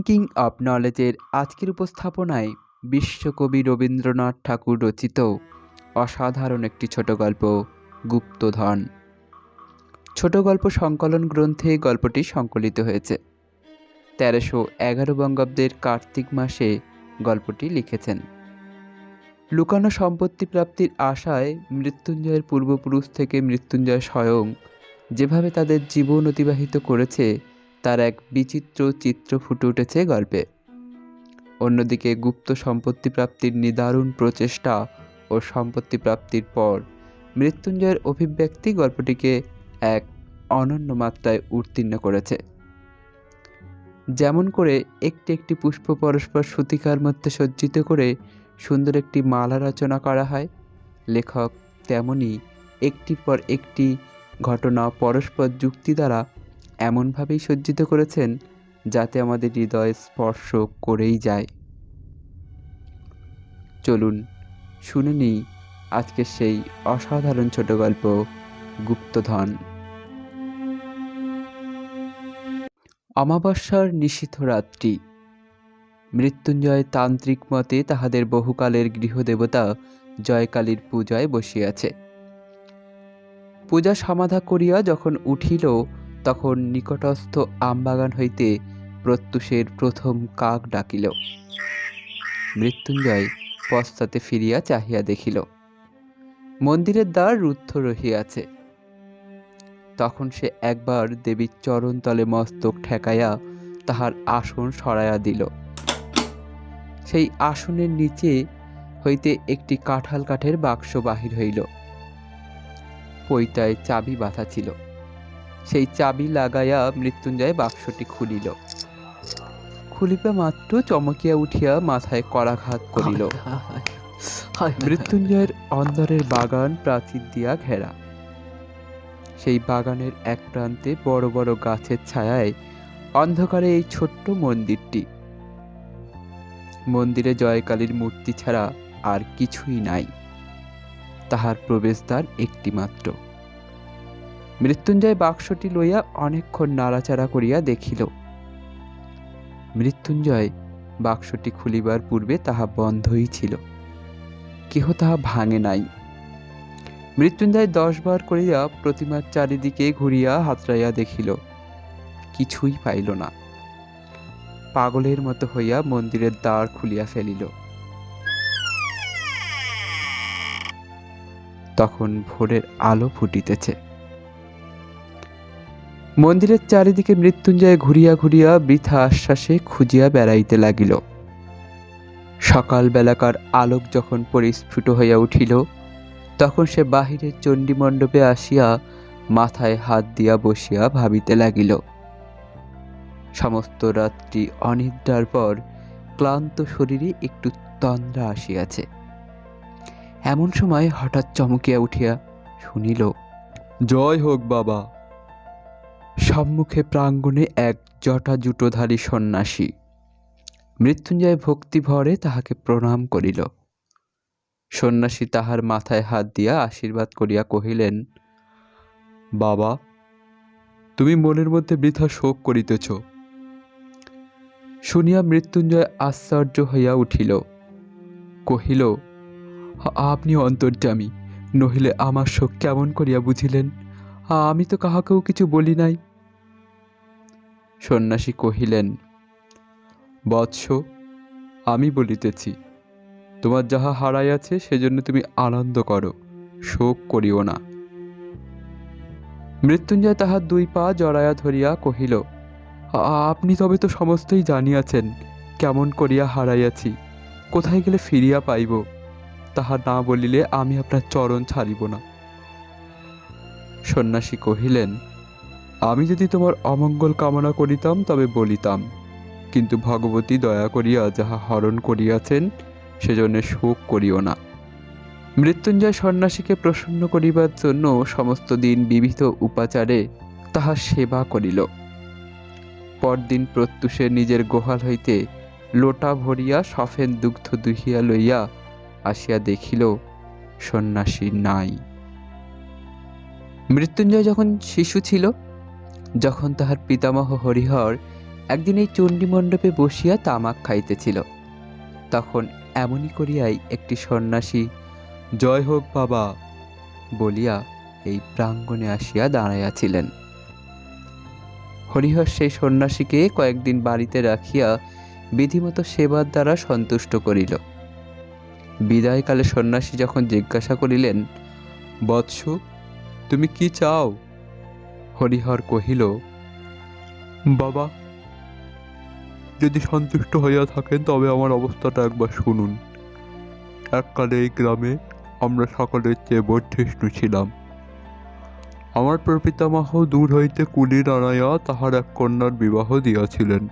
Thinking of নলেজের আজকের উপস্থাপনায় বিশ্বকবি রবীন্দ্রনাথ ঠাকুর রচিত অসাধারণ একটি ছোট গল্প গুপ্তধন। ছোট গল্প সংকলন গ্রন্থে গল্পটি সংকলিত হয়েছে। 1311 বঙ্গাব্দের কার্তিক মাসে গল্পটি লিখেছেন। লুকানো সম্পত্তি প্রাপ্তির আশায় মৃত্যুঞ্জয়ের পূর্বপুরুষ থেকে মৃত্যুঞ্জয় স্বয়ং যেভাবে তাদের জীবন অতিবাহিত করেছে তার এক বিচিত্র চিত্র ফুটে উঠেছে গল্পে। অন্যদিকে গুপ্ত সম্পত্তি প্রাপ্তির নিদারুণ প্রচেষ্টা ও সম্পত্তি প্রাপ্তির পর মৃত্যুঞ্জয়ের অভিব্যক্তি গল্পটিকে এক অনন্য মাত্রায় উত্তীর্ণ করেছে। যেমন করে একটি একটি পুষ্প পরস্পর সূতিকার মধ্যে সজ্জিত করে সুন্দর একটি মালা রচনা করা হয়, লেখক তেমনি একটির পর একটি ঘটনা পরস্পর যুক্তি দ্বারা এমনভাবেই সজ্জিত করেছেন যাতে আমাদের হৃদয় স্পর্শ করেই যায়। চলুন শুনে নিই আজকের সেই অসাধারণ ছোট গল্প গুপ্তধন। অমাবস্যার নিশীথ রাত্রি। মৃত্যুঞ্জয় তান্ত্রিক মতে তাহাদের বহুকালের গৃহদেবতা জয়কালীর পূজায় বসিয়াছে। পূজা সমাধা করিয়া যখন উঠিল তখন নিকটস্থ আমবাগান হইতে প্রত্যুষের প্রথম কাক ডাকিল। মৃত্যুঞ্জয় পশ্চাতে ফিরিয়া চাহিয়া দেখিল মন্দিরের দ্বার রুদ্ধ রহিয়াছে। তখন সে একবার দেবীর চরণতলে মস্তক ঠেকাইয়া তাহার আসন সরাইয়া দিল। সেই আসনের নিচে হইতে একটি কাঁঠাল কাঠের বাক্স বাহির হইল। পইতায় চাবি বাঁধা ছিল। সেই চাবি লাগাইয়া মৃত্যুঞ্জয় বাক্সটি খুলিল। খুলিবা মাত্র চমকিয়া উঠিয়া মাথায় করাঘাত করিল। মৃত্যুঞ্জয়ের অন্দরের বাগান প্রাচীর দিয়া ঘেরা। সেই বাগানের এক প্রান্তে বড় বড় গাছের ছায়ায় অন্ধকারে এই ছোট্ট মন্দিরটি। মন্দিরে জয়কালীর মূর্তি ছাড়া আর কিছুই নাই। তাহার প্রবেশদ্বার একটি মাত্র। মৃত্যুঞ্জয় বাক্সটি লইয়া অনেকক্ষণ নাড়াচাড়া করিয়া দেখিল। মৃত্যুঞ্জয় বাক্সটি খুলিবার পূর্বে তাহা বন্ধই ছিল, কেহ তাহা ভাঙে নাই। মৃত্যুঞ্জয় 10 বার করিয়া প্রতিমার চারিদিকে ঘুরিয়া হাতড়াইয়া দেখিল, কিছুই পাইল না। পাগলের মতো হইয়া মন্দিরের দ্বার খুলিয়া ফেলিল। তখন ভোরের আলো ফুটিতেছে। মন্দিরের চারিদিকে মৃত্যুঞ্জয় ঘুরিয়া ঘুরিয়া বৃথা আশ্বাসে খুঁজিয়া বেড়াইতে লাগিল। সকাল বেলাকার আলোক যখন পরিস্ফুট হইয়া উঠিল তখন সে বাহিরের চণ্ডীমণ্ডপে আসিয়া মাথায় হাত দিয়া বসিয়া ভাবিতে লাগিল। সমস্ত রাত্রি অনিদ্রার পর ক্লান্ত শরীরে একটু তন্দ্রা আসিয়াছে। এমন সময় হঠাৎ চমকিয়া উঠিয়া শুনিল, জয় হোক বাবা। সম্মুখে প্রাঙ্গণে এক জটাজুটোধারী সন্ন্যাসী। মৃত্যুঞ্জয় ভক্তি ভরে তাহাকে প্রণাম করিল। সন্ন্যাসী তাহার মাথায় হাত দিয়া আশীর্বাদ করিয়া কহিলেন, বাবা, তুমি মনের মধ্যে বৃথা শোক করিতেছ। শুনিয়া মৃত্যুঞ্জয় আশ্চর্য হইয়া উঠিল। কহিল, আপনি অন্তর্যামী, নহিলে আমার শোক কেমন করিয়া বুঝিলেন? আমি তো কাহাকেও কিছু বলি নাই। সন্ন্যাসী কহিলেন, বৎস, আমি বলিতেছি, তোমার যাহা হারাইয়াছে সেজন্য তুমি আনন্দ করো, শোক করিও না। মৃত্যুঞ্জয় তাহার 2 পা জড়াইয়া ধরিয়া কহিল, আপনি তবে তো সমস্তই জানিয়াছেন কেমন করিয়া হারাইয়াছি, কোথায় গেলে ফিরিয়া পাইব, তাহা না বলিলে আমি আপনার চরণ ছাড়িব না। সন্ন্যাসী কহিলেন, আমি যদি তোমার অমঙ্গল কামনা করিতাম তবে বলিতাম, কিন্তু ভগবতী দয়া করিয়া যাহা হরণ করিয়াছেন সেজন্য শোক করিও না। মৃত্যুঞ্জয় সন্ন্যাসীকে প্রসন্ন করিবার জন্য সমস্ত দিন বিবিধ উপাচারে তাহার সেবা করিল। পরদিন প্রত্যুষে নিজের গোহাল হইতে লোটা ভরিয়া সফেন দুগ্ধ দুহিয়া লইয়া আসিয়া দেখিল সন্ন্যাসী নাই। মৃত্যুঞ্জয় যখন শিশু ছিল, যখন তাহার পিতামহ হরিহর একদিন এই চণ্ডীমণ্ডপে বসিয়া তামাক খাইতেছিল। তখন এমনি করিয়াই একটি সন্ন্যাসী জয় হোক বাবা বলিয়া এই প্রাঙ্গণে আসিয়া দাঁড়াইয়াছিলেন। হরিহর সেই সন্ন্যাসীকে কয়েকদিন বাড়িতে রাখিয়া বিধিমত সেবার দ্বারা সন্তুষ্ট করিল। বিদায়কালে সন্ন্যাসী যখন জিজ্ঞাসা করিলেন, বৎস, তুমি কি চাও? হরিহর কহিল, বাবা, যদি সন্তুষ্ট হইয়া থাকেন তবে আমার অবস্থাটা একবার শুনুন। এককালে এই গ্রামে আমরা সকলের চেয়ে বর্ধিষ্ণু ছিলাম। আমার প্রপিতামহ দূর হইতে কুলীর আনাইয়া তাহার এক কন্যার বিবাহ দিয়াছিলেন।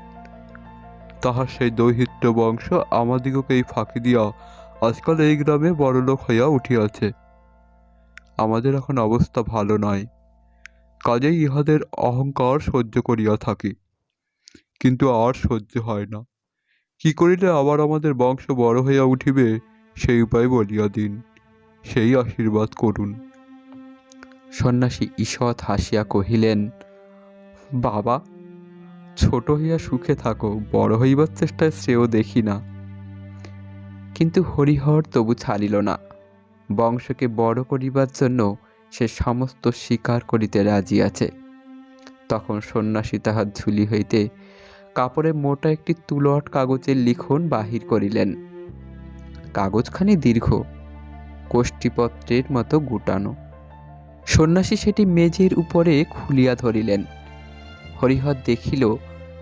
তাহার সেই দৌহিত্র বংশ আমাদিগকেই ফাঁকি দিয়া আজকাল এই গ্রামে বড়লোক হইয়া উঠিয়াছে। আমাদের এখন অবস্থা ভালো নয়, কাজেই ইহাদের অহংকার সহ্য করিয়া থাকি, কিন্তু আর সহ্য হয় না। কি করিলে আবার আমাদের বংশ বড় হইয়া উঠিবে সেই উপায় বলিয়া দিন, সেই আশীর্বাদ করুন। সন্ন্যাসী ঈষৎ হাসিয়া কহিলেন, বাবা, ছোট হইয়া সুখে থাকো, বড় হইবার চেষ্টায় শ্রেয় দেখি না। কিন্তু হরিহর তবু ছাড়িল না। বংশকে বড় করিবার জন্য সে সমস্ত স্বীকার করিতে রাজি আছে। তখন সন্ন্যাসী তাহার ঝুলি হইতে কাপড়ে মোটা একটি তুলট কাগজের লিখন বাহির করিলেন। কাগজখানি দীর্ঘ, কোষ্ঠীপত্রের মতো গুটানো। সন্ন্যাসী সেটি মেজের উপরে খুলিয়া ধরিলেন। হরিহর দেখিল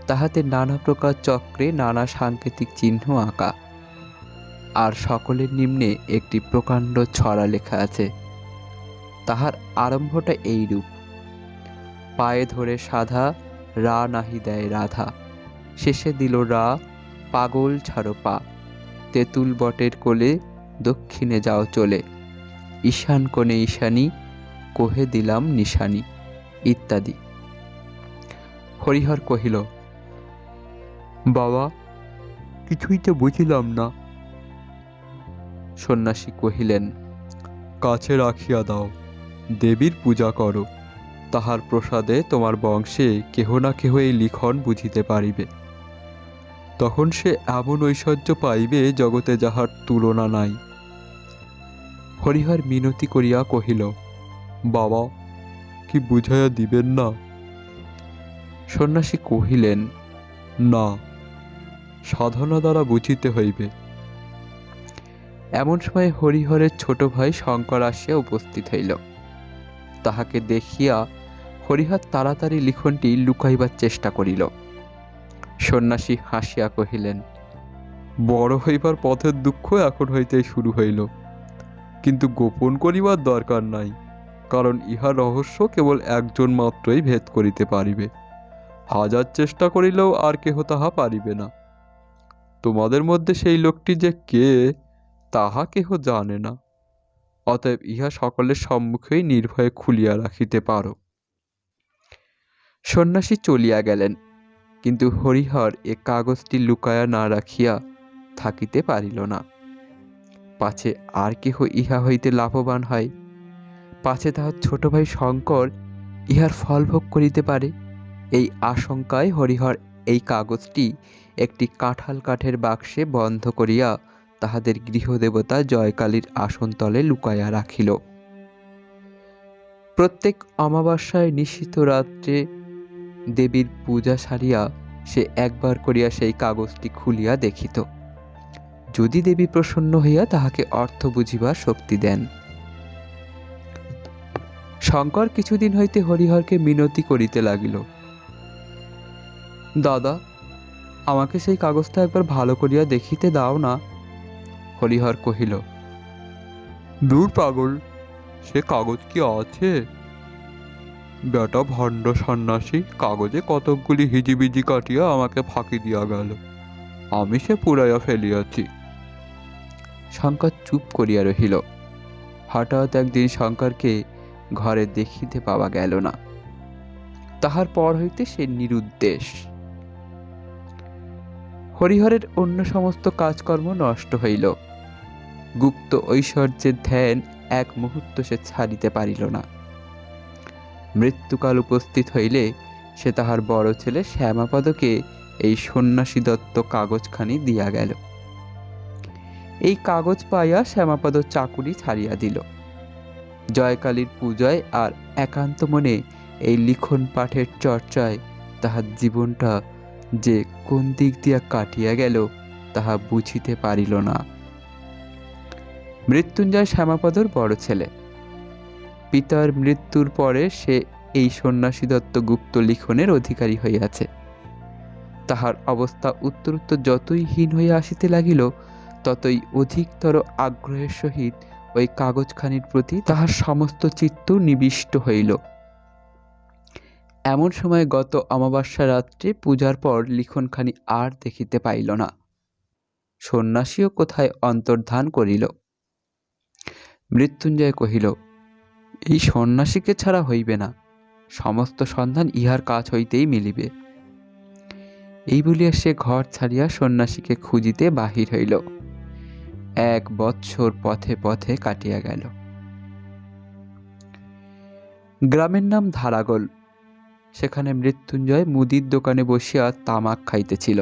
তাহাতে নানা প্রকার চক্রে নানা সাংকেতিক চিহ্ন আঁকা, আর সকলের নিম্নে একটি প্রকাণ্ড ছড়া লেখা আছে। তাহার আরম্ভটা এইরূপ: পায়ে ধরে সাধা, রা নাহি দেয় রাধা, শেষে দিল রা, পাগল ছাড়ো পা, তেঁতুল বটের কোলে দক্ষিণে যাও চলে, ঈশান কোণে ঈশানী, কোহে দিলাম নিশানি, ইত্যাদি। হরিহর কহিল, বাবা, কিছুই তো বুঝিলাম না। সন্ন্যাসী কহিলেন, কাছে রাখিয়া দাও, দেবীর পূজা করো, তাহার প্রসাদে তোমার বংশে কেহ না কেহ এই লিখন বুঝিতে পারিবে। তখন সে এমন ঐশ্বর্য পাইবে জগতে যাহার তুলনা নাই। হরিহর মিনতি করিয়া কহিল, বাবা, কি বুঝাইয়া দিবেন না? সন্ন্যাসী কহিলেন, না, সাধনা দ্বারা বুঝিতে হইবে। এমন সময় হরিহরের ছোট ভাই শঙ্কর আসিয়া উপস্থিত হইল। তাহাকে দেখিয়া হরিহর তাড়াতাড়ি লিখনটি লুকাইবার চেষ্টা করিল। সন্ন্যাসী হাসিয়া কহিলেন, বড় হইবার পথের দুঃখ এখন হইতেই শুরু হইল, কিন্তু গোপন করিবার দরকার নাই, কারণ ইহার রহস্য কেবল একজন মাত্রই ভেদ করিতে পারিবে। হাজার চেষ্টা করিলেও আর কেহ তাহা পারিবে না। তোমাদের মধ্যে সেই লোকটি যে কে তাহা কেহ জানে না, অতএব ইহা সকলের সম্মুখেই নির্ভয়ে খুলিয়া রাখিতে পারো। সন্ন্যাসী চলিয়া গেলেন, কিন্তু হরিহর এ কাগজটি লুকায়া না রাখিয়া থাকিতে পারিল না। পাছে আর কেহ ইহা হইতে লাভবান হয়, পাছে তাহার ছোট ভাই শঙ্কর ইহার ফল ভোগ করিতে পারে, এই আশঙ্কায় হরিহর এই কাগজটি একটি কাঁঠাল কাঠের বাক্সে বন্ধ করিয়া তাহাদের গৃহদেবতা জয়কালীর আসনতলে লুকাইয়া রাখিল। প্রত্যেক অমাবস্যায় নিশিত রাত্রে দেবীর পূজা সারিয়া সে একবার করিয়া সেই কাগজটি খুলিয়া দেখিত, যদি দেবী প্রসন্ন হইয়া তাহাকে অর্থ বুঝিবার শক্তি দেন। শঙ্কর কিছুদিন হইতে হরিহরকে মিনতি করিতে লাগিল, দাদা, আমাকে সেই কাগজটা একবার ভালো করিয়া দেখিতে দাও না। হরিহর কহিল, দূর পাগল, সে কাগজ কি আছে? বেটা ভণ্ড সন্ন্যাসী কাগজে কতকগুলি হিজিবিজি কাটিয়া আমাকে ফাঁকি দিয়া গেল, আমি সে পুরাইয়া ফেলিয়াছি। শঙ্কর চুপ করিয়া রহিল। হঠাৎ একদিন শঙ্করকে ঘরে দেখিতে পাওয়া গেল না। তাহার পর হইতে সে নিরুদ্দেশ। হরিহরের অন্য সমস্ত কাজকর্ম নষ্ট হইল। গুপ্ত ঐশ্বর্যের ধ্যান এক মুহূর্ত সে ছাড়িতে পারিল না। মৃত্যুকাল উপস্থিত হইলে সে তাহার বড় ছেলে শ্যামাপদকে এই সন্ন্যাসী দত্ত কাগজখানি দিয়া গেল। এই কাগজ পাইয়া শ্যামাপদ চাকুরি ছাড়িয়া দিল। জয়কালীর পূজায় আর একান্ত মনে এই লিখন পাঠের চর্চায় তাহার জীবনটা যে কোন দিক দিয়া কাটিয়া গেল তাহা বুঝিতে পারিল না। মৃত্যুঞ্জয় শ্যামাপদর বড় ছেলে। পিতার মৃত্যুর পরে সে এই সন্ন্যাসী দত্ত গুপ্ত লিখনের অধিকারী হইয়াছে। তাহার অবস্থা উত্তরোত্তর যতই হীন হইয়া আসিতে লাগিল, ততই অধিকতর আগ্রহের সহিত ওই কাগজখানির প্রতি তাহার সমস্ত চিত্ত নিবিষ্ট হইল। এমন সময় গত অমাবস্যা রাত্রে পূজার পর লিখনখানি আর দেখিতে পাইল না। সন্ন্যাসীও কোথায় অন্তর্ধান করিল। মৃত্যুঞ্জয় কহিল, এই সন্ন্যাসীকে ছাড়া হইবে না, সমস্ত সন্ধান ইহার কাছ হইতেই মিলিবে। এই বলিয়া সে ঘর ছাড়িয়া সন্ন্যাসীকে খুঁজিতে বাহির হইল। 1 বৎসর পথে পথে কাটিয়া গেল। গ্রামের নাম ধারাগোল। সেখানে মৃত্যুঞ্জয় মুদির দোকানে বসিয়া তামাক খাইতেছিল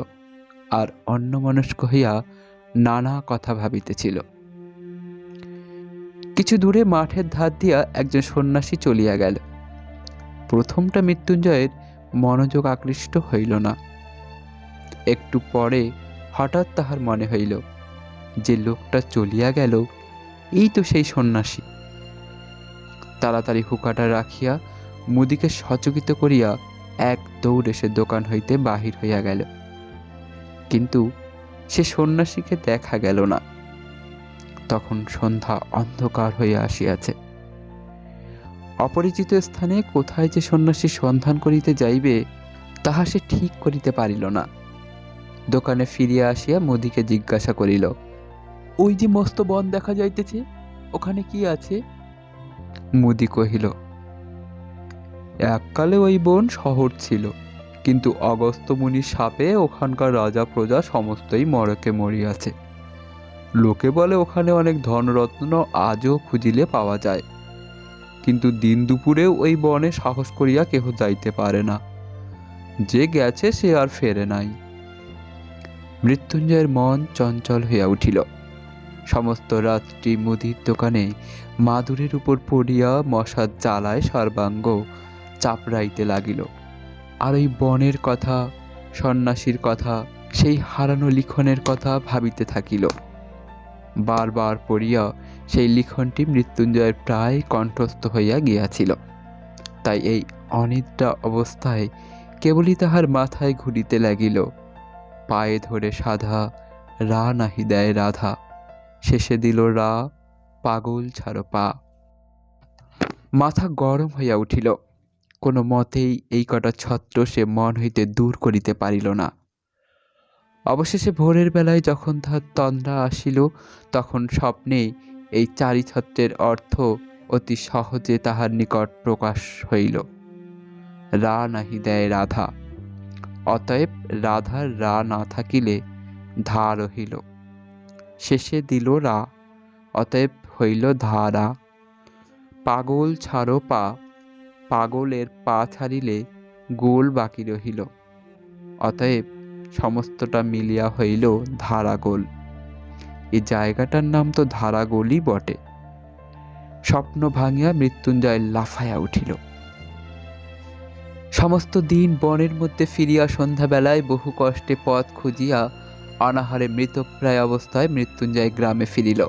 আর অন্যমনস্ক হইয়া নানা কথা ভাবিতেছিল। কিছু দূরে মাঠের ধার দিয়া একজন সন্ন্যাসী চলিয়া গেল। প্রথমটা মৃত্যুঞ্জয়ের মনোযোগ আকৃষ্ট হইল না। একটু পরে হঠাৎ তাহার মনে হইল যে লোকটা চলিয়া গেল এই তো সেই সন্ন্যাসী। তাড়াতাড়ি হুকাটা রাখিয়া মুদিকে সচকিত করিয়া এক দৌড়ে সে দোকান হইতে বাহির হইয়া গেল। কিন্তু সে সন্ন্যাসীকে দেখা গেল না। তখন সন্ধ্যা অন্ধকার হইয়া আসিয়াছে। অপরিচিত স্থানে কোথায় যে সন্ন্যাসী সন্ধান করিতে যাইবে তাহা সে ঠিক করিতে পারিল না। দোকানে ফিরিয়া আসিয়া মুদিকে জিজ্ঞাসা করিল, ওই যে মস্ত বন দেখা যাইতেছে, ওখানে কি আছে? মুদি কহিল, এককালে ওই বন শহর ছিল, কিন্তু অগস্ত্য মুনির শাপে ওখানকার রাজা প্রজা সমস্তই মরকে মরিয়াছে। লোকে বলে ওখানে অনেক ধনরত্ন আজও খুঁজিলে পাওয়া যায়, কিন্তু দিন দুপুরেও ওই বনে সাহস করিয়া কেহ যাইতে পারে না। যে গেছে সে আর ফেরে নাই। মৃত্যুঞ্জয়ের মন চঞ্চল হইয়া উঠিল। সমস্ত রাত্রি মুদির দোকানে মাদুরের উপর পড়িয়া মশার জ্বালায় সর্বাঙ্গ চাপড়াইতে লাগিল। আর ওই বনের কথা, সন্ন্যাসীর কথা, সেই হারানো লিখনের কথা ভাবিতে থাকিল। বারবার পড়িয়া সেই লিখনটি মৃত্যুঞ্জয়ের প্রায় কণ্ঠস্থ হইয়া গিয়াছিল। তাই এই অনিদ্রা অবস্থায় কেবলই তাহার মাথায় ঘুরিতে লাগিল, পায়ে ধরে সাধা, রা নাহি দেয় রাধা, শেষে দিল রা, পাগল ছাড়ো পা। মাথা গরম হইয়া উঠিল। কোনো মতেই এই কটা ছত্র সে মন হইতে দূর করিতে পারিল না। অবশেষে ভোরের বেলায় যখন তাহার তন্দ্রা আসিল, তখন স্বপ্নে এই চারিছত্রের অর্থ অতি সহজে তাহার নিকট প্রকাশ হইল। রা নাহি দেয় রাধা, অতএব রাধার রা না থাকিলে ধা রহিল, শেষে দিল রা, অতএব হইল ধারা। পাগল ছাড়ো পা, পাগলের পা ছাড়িলে গোল বাকি রহিল, অতএব সমস্তটা মিলিয়া হইল ধারাগোল। এই জায়গাটার নাম তো ধারাগোলই বটে। স্বপ্ন ভাঙিয়া মৃত্যুঞ্জয় লাফাইয়া উঠিল। সমস্ত দিন বনের মধ্যে ফিরিয়া সন্ধ্যাবেলায় বহু কষ্টে পথ খুঁজিয়া অনাহারে মৃতপ্রায় অবস্থায় মৃত্যুঞ্জয় গ্রামে ফিরিল।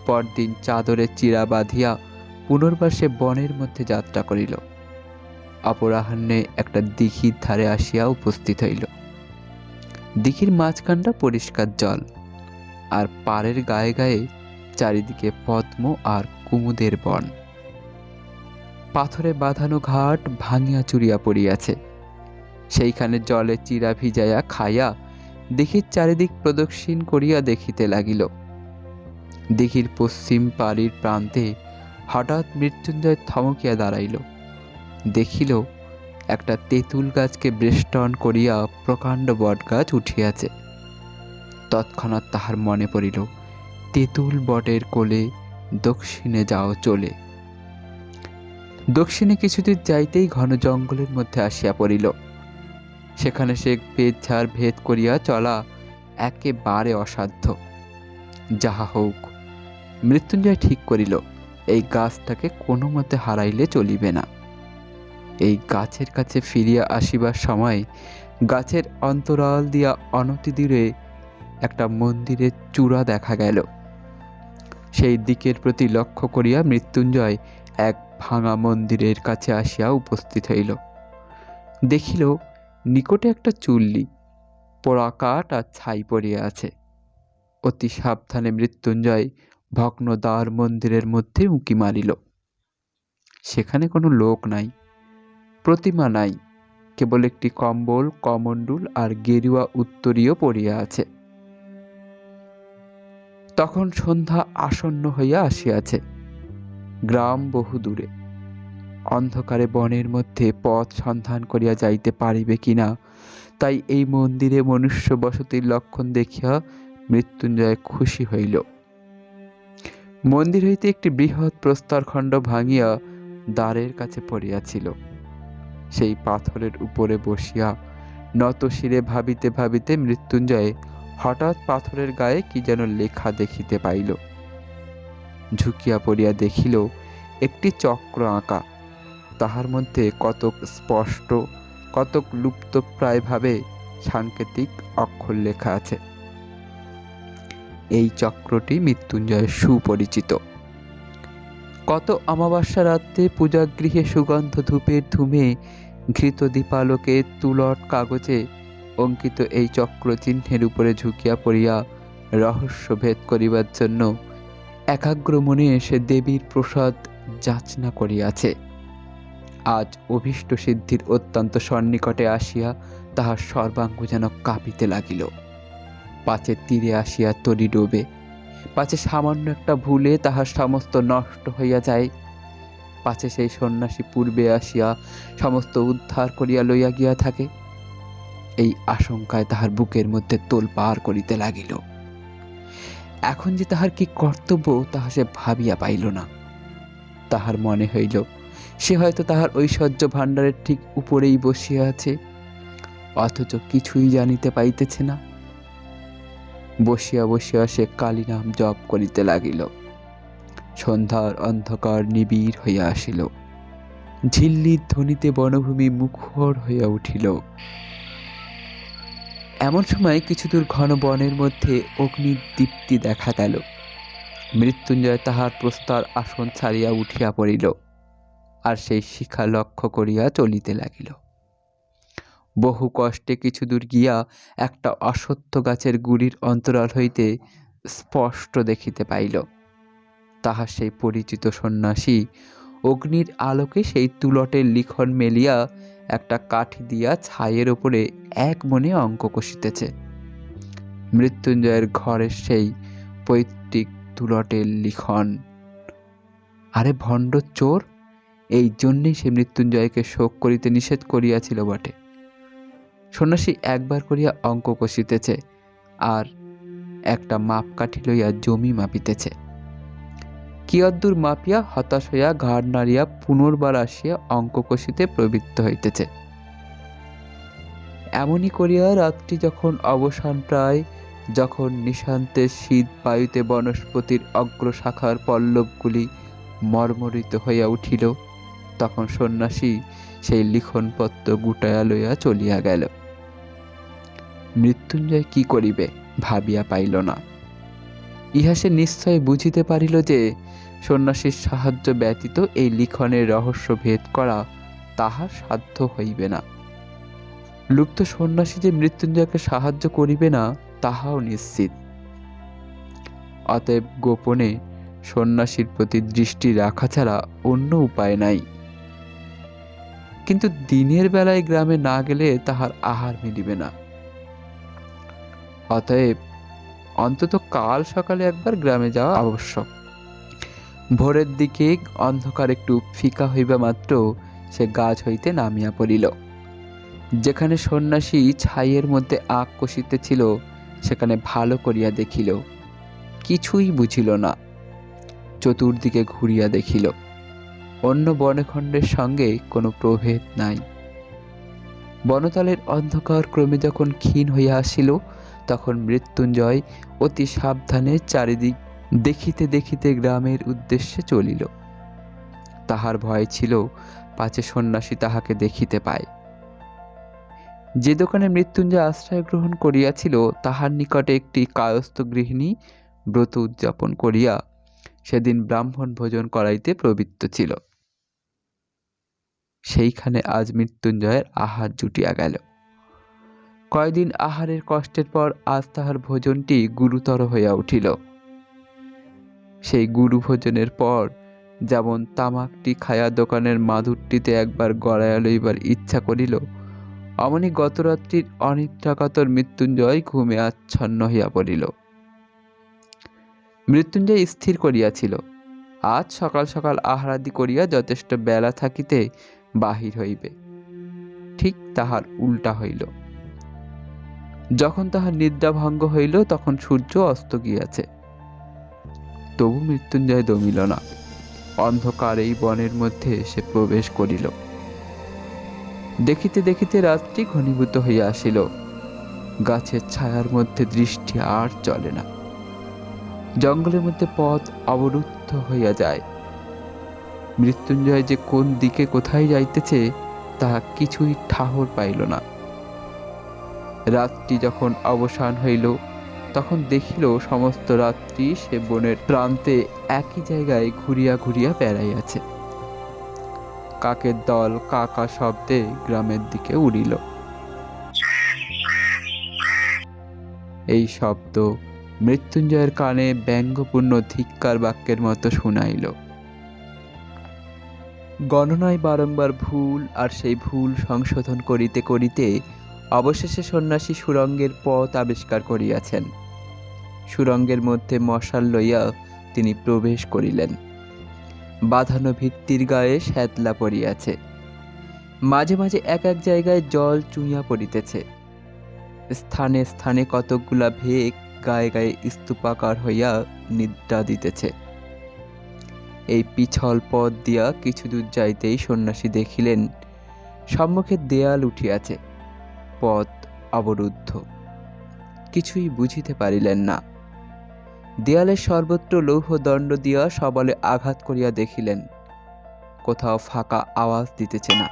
পরদিন চাদরে চিরা বাঁধিয়া পুনর্বার সে বনের মধ্যে যাত্রা করিল। অপরাহ্নে একটা দিঘির ধারে আসিয়া উপস্থিত হইল। দিঘির মাঝখানটা পরিষ্কার জল, আর পাড়ের গায়ে গায়ে চারিদিকে পদ্ম আর কুমুদের বন। পাথরে বাঁধানো ঘাট ভাঙিয়া চুরিয়া পড়িয়াছে। সেইখানে জলে চিরা ভিজাইয়া খাইয়া দিঘির চারিদিক প্রদক্ষিণ করিয়া দেখিতে লাগিল। দিঘির পশ্চিম পাড়ির প্রান্তে হঠাৎ মৃত্যুঞ্জয় থমকিয়া দাঁড়াইল। দেখিল একটা তেঁতুল গাছকে বেষ্টন করিয়া প্রকাণ্ড বটগাছ উঠিয়াছে। তৎক্ষণাৎ তাহার মনে পড়িল, তেঁতুল বটের কোলে দক্ষিণে যাও চলে। দক্ষিণে কিছুদূর যাইতেই ঘন জঙ্গলের মধ্যে আসিয়া পড়িল। সেখানে সে পেঝার ভেদ করিয়া চলা একেবারে অসাধ্য। যাহা হোক, মৃত্যুঞ্জয় ঠিক করিল এই গাছটাকে কোনো মতে হারাইলে চলিবে না। এই গাছের কাছে ফিরিয়া আসিবার সময় গাছের অন্তরাল দিয়া অনতিদূরে একটা মন্দিরের চূড়া দেখা গেল। সেই দিকের প্রতি লক্ষ্য করিয়া মৃত্যুঞ্জয় এক ভাঙা মন্দিরের কাছে আসিয়া উপস্থিত হইল। দেখিল নিকটে একটা চুল্লি, পোড়া কাঠ আর ছাই পড়িয়া আছে। অতি সাবধানে মৃত্যুঞ্জয় ভগ্ন দ্বার মন্দিরের মধ্যে উঁকি মারিল। সেখানে কোনো লোক নাই, প্রতিমা নাই, কেবল একটি কম্বল, কমণ্ডুল আর গেরুয়া উত্তরীয় পড়িয়া আছে। তখন সন্ধ্যা আসন্ন হইয়া আসিয়াছে। গ্রাম বহু দূরে। অন্ধকারে বনের মধ্যে পথ সন্ধান করিয়া যাইতে পারিবে কিনা, তাই এই মন্দিরে মনুষ্য বসতির লক্ষণ দেখিয়া মৃত্যুঞ্জয় খুশি হইল। মন্দির হইতে একটি বৃহৎ প্রস্তরখণ্ড ভাঙিয়া দ্বারের কাছে পড়িয়াছিল। সেই পাথরের উপরে বসিয়া নত শিরে ভাবিতে ভাবিতে মৃত্যুঞ্জয় হঠাৎ পাথরের গায়ে কি যেন লেখা দেখিতে পাইল। ঝুঁকিয়া পড়িয়া দেখিল একটি চক্র আঁকা। তাহার মধ্যে কতক স্পষ্ট, কতক লুপ্তপ্রায়ভাবে সাংকেতিক অক্ষর লেখা আছে। এই চক্রটি মৃত্যুঞ্জয়ের সুপরিচিত। কত অমাবস্যা রাত্রে পূজাগৃহে সুগন্ধ ধূপের ধূমে ঘৃত দীপালোকে তুলট কাগজে অঙ্কিত এই চক্র চিহ্নের উপরে ঝুঁকিয়া পড়িয়া রহস্য ভেদ করিবার জন্য একাগ্র মনে সে দেবীর প্রসাদ যাচনা করিয়াছে। আজ অভীষ্ট সিদ্ধির অত্যন্ত সন্নিকটে আসিয়া তাহার সর্বাঙ্গ যেন কাঁপিতে লাগিল। পাছে তীরে আসিয়া তরি ডোবে, পাছে সামান্য একটা ভুলে তাহার সমস্ত নষ্ট হইয়া যায়, পাছে সেই সন্ন্যাসী পূর্বে আসিয়া সমস্ত উদ্ধার করিয়া লইয়া গিয়া থাকে। এই আশঙ্কায় তাহার বুকের মধ্যে তোলপাড় করিতে লাগিল। এখন যে তাহার কি কর্তব্য তাহা সে ভাবিয়া পাইল না। তাহার মনে হইল সে হয়তো তাহার ঐশ্বর্য ভাণ্ডারের ঠিক উপরেই বসিয়া আছে, অথচ কিছুই জানিতে পাইতেছে না। বসিয়া বসিয়া সে কালী নাম জপ করিতে লাগিল। সন্ধ্যার অন্ধকার নিবিড় হইয়া আসিল। ঝিল্লির ধ্বনিতে বনভূমি মুখর হইয়া উঠিল। এমন সময় কিছু দূর ঘন বনের মধ্যে অগ্নির দীপ্তি দেখা গেল। মৃত্যুঞ্জয় তাহার প্রস্তর আসন ছাড়িয়া উঠিয়া পড়িল, আর সেই শিখা লক্ষ্য করিয়া চলিতে লাগিল। বহু কষ্টে কিছু দূর গিয়া একটা অশ্বত্থ গাছের গুড়ির অন্তরাল হইতে স্পষ্ট দেখিতে পাইল তাহার সেই পরিচিত সন্ন্যাসী অগ্নির আলোকে সেই তুলটের লিখন মেলিয়া একটা কাঠি দিয়া ছাইয়ের ওপরে এক মনে অঙ্ক কষিতেছে। মৃত্যুঞ্জয়ের ঘরের সেই পৈতৃক তুলটের লিখন। আরে ভণ্ড চোর! এই জন্যেই সে মৃত্যুঞ্জয়কে শোক করিতে নিষেধ করিয়াছিল বটে। সন্ন্যাসী একবার করিয়া অঙ্ক কষিতেছে, আর একটা মাপকাঠি লইয়া জমি মাপিতেছে। কিয়দ্দূর মাপিয়া হতাশ হইয়া ঘাড় নাড়িয়া পুনর্বার আসিয়া অঙ্ক কষিতে প্রবৃত্ত হইতেছে। এমনই করিয়া রাত্রি যখন অবসান প্রায়, যখন নিশান্তে শীত বায়ুতে বনস্পতির অগ্রশাখার পল্লবগুলি মর্মরিত হইয়া উঠিল, তখন সন্ন্যাসী সেই লিখনপত্র গুটাইয়া লইয়া চলিয়া গেল। মৃত্যুঞ্জয় কি করিবে ভাবিয়া পাইল না। ইহা সে নিশ্চয় বুঝিতে পারিল যে সন্ন্যাসীর সাহায্য ব্যতীত এই লিখনের রহস্য ভেদ করা তাহার সাধ্য হইবে না। লুপ্ত সন্ন্যাসী যে মৃত্যুঞ্জয়কে সাহায্য করিবে না তাহাও নিশ্চিত। অতএব গোপনে সন্ন্যাসীর প্রতি দৃষ্টি রাখা ছাড়া অন্য উপায় নাই। কিন্তু দিনের বেলায় গ্রামে না গেলে তাহার আহার মিলিবে না। অতএব অন্তত কাল সকালে একবার গ্রামে যাওয়া আবশ্যক। ভোরের দিকে অন্ধকার একটু ফিকা হইবা মাত্র সে গাছ হইতে নামিয়া পড়িল। যেখানে সন্ন্যাসী ছাইয়ের মধ্যে আঁক কষিতেছিল সেখানে ভালো করিয়া দেখিল, কিছুই বুঝিল না। চতুর্দিকে ঘুরিয়া দেখিল, অন্য বনখণ্ডের সঙ্গে কোনো প্রভেদ নাই। বনতলের অন্ধকার ক্রমে যখন ক্ষীণ হইয়া আসিল, তখন মৃত্যুঞ্জয় অতি সাবধানে চারিদিক দেখিতে দেখিতে গ্রামের উদ্দেশ্যে চলিল। তাহার ভয় ছিল পাছে সন্ন্যাসী তাহাকে দেখিতে পায়। যে দোকানে মৃত্যুঞ্জয় আশ্রয় গ্রহণ করিয়াছিল, তাহার নিকটে একটি কায়স্থ গৃহিণী ব্রত উদযাপন করিয়া সেদিন ব্রাহ্মণ ভোজন করাইতে প্রবৃত্ত ছিল। সেইখানে আজ মৃত্যুঞ্জয়ের আহার জুটিয়া গেল। কয়দিন আহারের কষ্টের পর আজ তাহার ভোজনটি গুরুতর হইয়া উঠিল। সেই গুরু ভোজনের পর যেমন তামাকটি খায়া দোকানের মাদুরটিতে একবার গড়াইয়া লইবার ইচ্ছা করিল, অমনি গতরাত্রির অনিদ্রাকাতর মৃত্যুঞ্জয় ঘুমে আচ্ছন্ন হইয়া পড়িল। মৃত্যুঞ্জয় স্থির করিয়াছিল, আজ সকাল সকাল আহারাদি করিয়া যথেষ্ট বেলা থাকিতে বাহির হইবে। ঠিক তাহার উল্টা হইল। যখন তাহার নিদ্রা ভঙ্গ হইল, তখন সূর্য অস্ত গিয়াছে। তবু মৃত্যুঞ্জয় দমিল না। অন্ধকার এই বনের মধ্যে সে প্রবেশ করিল। দেখিতে দেখিতে রাত্রি ঘনীভূত হইয়া আসিল। গাছের ছায়ার মধ্যে দৃষ্টি আর চলে না। জঙ্গলের মধ্যে পথ অবরুদ্ধ হইয়া যায়। মৃত্যুঞ্জয় যে কোন দিকে কোথায় যাইতেছে তাহা কিছুই ঠাহর পাইল না। রাত্রি যখন অবসান হইল, তখন দেখিল সমস্ত রাত্রি সে বনের প্রান্তে একই জায়গায় ঘুরিয়া ঘুরিয়া বেড়াইয়াছে। কাকের দল কাকা শব্দে গ্রামের দিকে উড়িল। এই শব্দ মৃত্যুঞ্জয়ের কানে ব্যঙ্গপূর্ণ ধিক্কার বাক্যের মতো শুনাইল। গণনায় বারংবার ভুল, আর সেই ভুল সংশোধন করিতে করিতে অবশেষে সন্ন্যাসী সুরঙ্গের পথ আবিষ্কার করিয়াছেন। সুরঙ্গের মধ্যে মশাল লইয়া তিনি প্রবেশ করিলেন। বাঁধানো ভিত্তির গায়ে শ্যাতলা পড়িয়াছে। মাঝে মাঝে এক এক জায়গায় জল চুইয়া পড়িতেছে। স্থানে স্থানে কতকগুলা ভেক গায়ে গায়ে স্তূপাকার হইয়া নিদ্রা দিতেছে। এই পিছল পথ দিয়া কিছু দূর যাইতেই সন্ন্যাসী দেখিলেন সম্মুখে দেয়াল উঠিয়াছে, পথ অবরুদ্ধ। কিছুই বুঝিতে পারিলেন না। দেয়ালের সর্বত্র লৌহ দণ্ড দিয়া সবলে আঘাত করিয়া দেখিলেন, কোথাও ফাঁকা আওয়াজ দিতেছে না,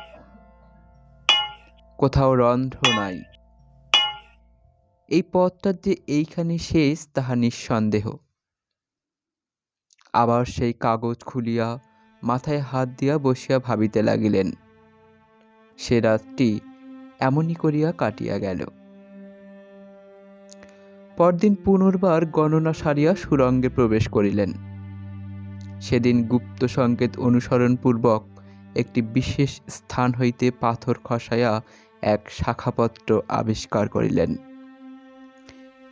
কোথাও রন্ধ্র নাই। এই পথটা যে এইখানে শেষ তাহা নিঃসন্দেহ। আবার সেই কাগজ খুলিয়া মাথায় হাত দিয়া বসিয়া ভাবিতে লাগিলেন। সে রাতটি এমনই করিয়া কাটিয়া গেল। পরদিন পুনর্বার গণনা সারিয়া সুরঙ্গে প্রবেশ করিলেন। সেদিন গুপ্ত সংকেত অনুসরণপূর্বক একটি বিশেষ স্থান হইতে পাথর খসাইয়া এক শাখাপত্র আবিষ্কার করিলেন।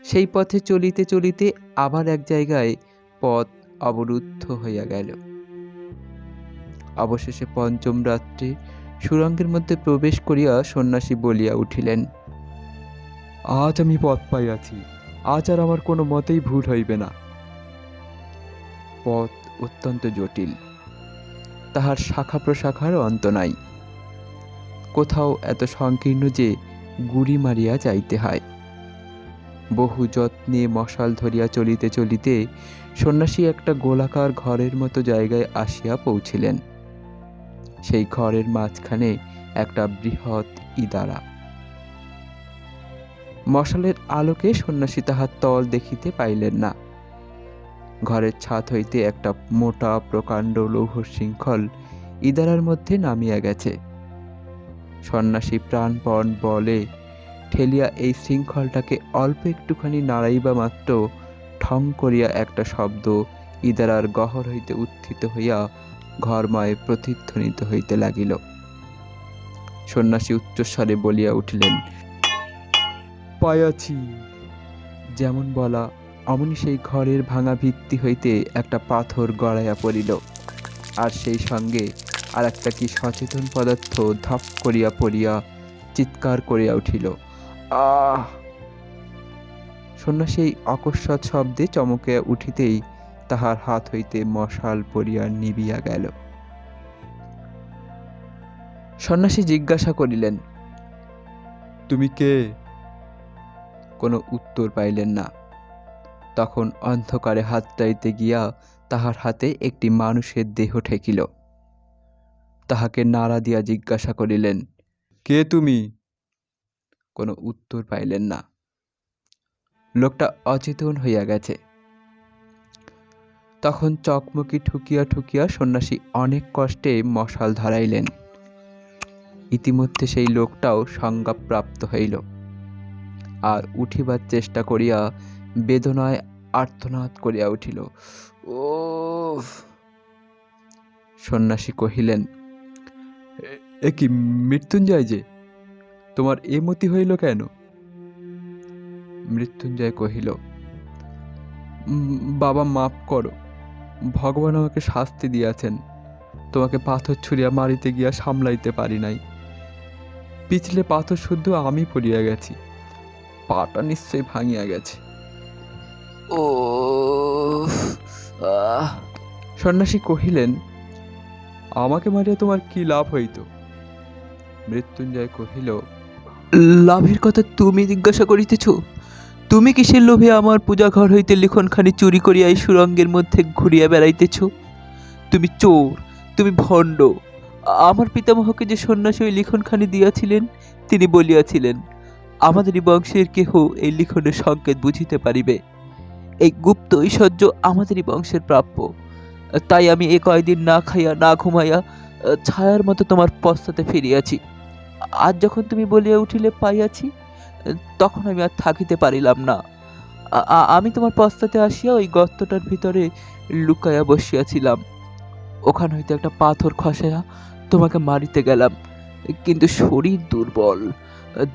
সেই পথে চলিতে চলিতে আবার এক জায়গায় পথ অবরুদ্ধ হইয়া গেল। অবশেষে পঞ্চম রাত্রে সুরঙ্গের মধ্যে প্রবেশ করিয়া সন্ন্যাসী বলিয়া উঠিলেন, আজ আমি পথ পাইয়াছি, আজ আর আমার কোনো মতেই ভুল হইবে না। পথ অত্যন্ত জটিল, তাহার শাখা প্রশাখার অন্ত নাই। কোথাও এত সংকীর্ণ যে গুড়ি মারিয়া যাইতে হয়। বহু যত্নে মশাল ধরিয়া চলিতে চলিতে সন্ন্যাসী একটা গোলাকার ঘরের মতো জায়গায় আসিয়া পৌঁছিলেন। সেই ঘরের মাঝখানে একটা বৃহৎ ইদারা। মশালের আলোকে সন্ন্যাসী তাহার তল দেখিতে পাইলেন না। ঘরের ছাদ হইতে একটা মোটা প্রকাণ্ড লৌহ শৃঙ্খল ইদারার মধ্যে নামিয়া গেছে। সন্ন্যাসী প্রাণপণ বলে ঠেলিয়া এই শৃঙ্খলটাকে অল্প একটুখানি নাড়াইবা মাত্র ঠং করিয়া একটা শব্দ ইদারার গহর হইতে উত্থিত হইয়া ঘরময় প্রতিধ্বনিত হইতে লাগিল। সন্ন্যাসী উচ্চস্বরে বলিয়া উঠিলেন, পাইয়াছি। যেমন বলা অমনি সেই ঘরের ভাঙা ভিত্তি হইতে একটা পাথর গড়াইয়া পড়িল, আর সেই সঙ্গে আর একটা কি সচেতন পদার্থ ধপ করিয়া পড়িয়া চিৎকার করিয়া উঠিল, আহ! সন্ন্যাসী এই অকস্মাৎ শব্দে চমকিয়া উঠিতেই তাহার হাত হইতে মশাল পড়িয়া নিবিয়া গেল। সন্ন্যাসী জিজ্ঞাসা করিলেন, তুমি কে? কোনো উত্তর পাইলেন না। তখন অন্ধকারে হাত চাইতে গিয়া তাহার হাতে একটি মানুষের দেহ ঠেকিল। তাহাকে নাড়া দিয়া জিজ্ঞাসা করিলেন, কে তুমি? কোনো উত্তর পাইলেন না। লোকটা অচেতন হইয়া গেছে। তখন চকমকি ঠুকিয়া ঠুকিয়া সন্ন্যাসী অনেক কষ্টে মশাল ধরাইলেন। ইতিমধ্যে সেই লোকটাও সংজ্ঞাপ্রাপ্ত হইল, আর উঠিবার চেষ্টা করিয়া বেদনায় আর্তনাদ করিয়া উঠিল। ও! সন্ন্যাসী কহিলেন, এ কি মৃত্যুঞ্জয় যে? তোমার এ মতি হইল কেন? মৃত্যুঞ্জয় কহিল, বাবা মাপ করো, ভগবান আমাকে শাস্তি দিয়াছেন। তোমাকে পাথর ছুঁড়িয়া মারিতে গিয়া সামলাইতে পারি নাই। পিছলে পাথর শুদ্ধ আমি পড়িয়া গেছি, পাটা নিশ্চয় ভাঙিয়া গেছে। ও! সন্ন্যাসী কহিলেন, আমাকে মারিয়া তোমার কি লাভ হইত? মৃত্যুঞ্জয় কহিল, লাভের কথা তুমি জিজ্ঞাসা করিতেছ? তুমি কিসের লোভে আমার পূজা ঘর হইতে লিখনখানি চুরি করিয়া এই সুরঙ্গের মধ্যে ঘুরিয়া বেড়াইতেছ? তুমি চোর, তুমি ভণ্ড। আমার পিতামহকে যে সন্ন্যাসী ওই লিখনখানি দিয়াছিলেন, তিনি বলিয়াছিলেন, আমাদেরই বংশের কেহ এই লিখনের সংকেত বুঝিতে পারিবে। এই গুপ্ত ঐশ্বর্য আমাদেরই বংশের প্রাপ্য। তাই আমি এ কয়দিন না খাইয়া না ঘুমাইয়া ছায়ার মতো তোমার পশ্চাতে ফিরিয়াছি। আজ যখন তুমি বলিয়া উঠিলে পাইয়াছি, তখন আমি আর থাকিতে পারিলাম না। আমি তোমার পশ্চাতে আসিয়া ওই গর্তটার ভিতরে লুকাইয়া বসিয়াছিলাম। ওখান হইতে একটা পাথর খসাইয়া তোমাকে মারিতে গেলাম, কিন্তু শরীর দুর্বল,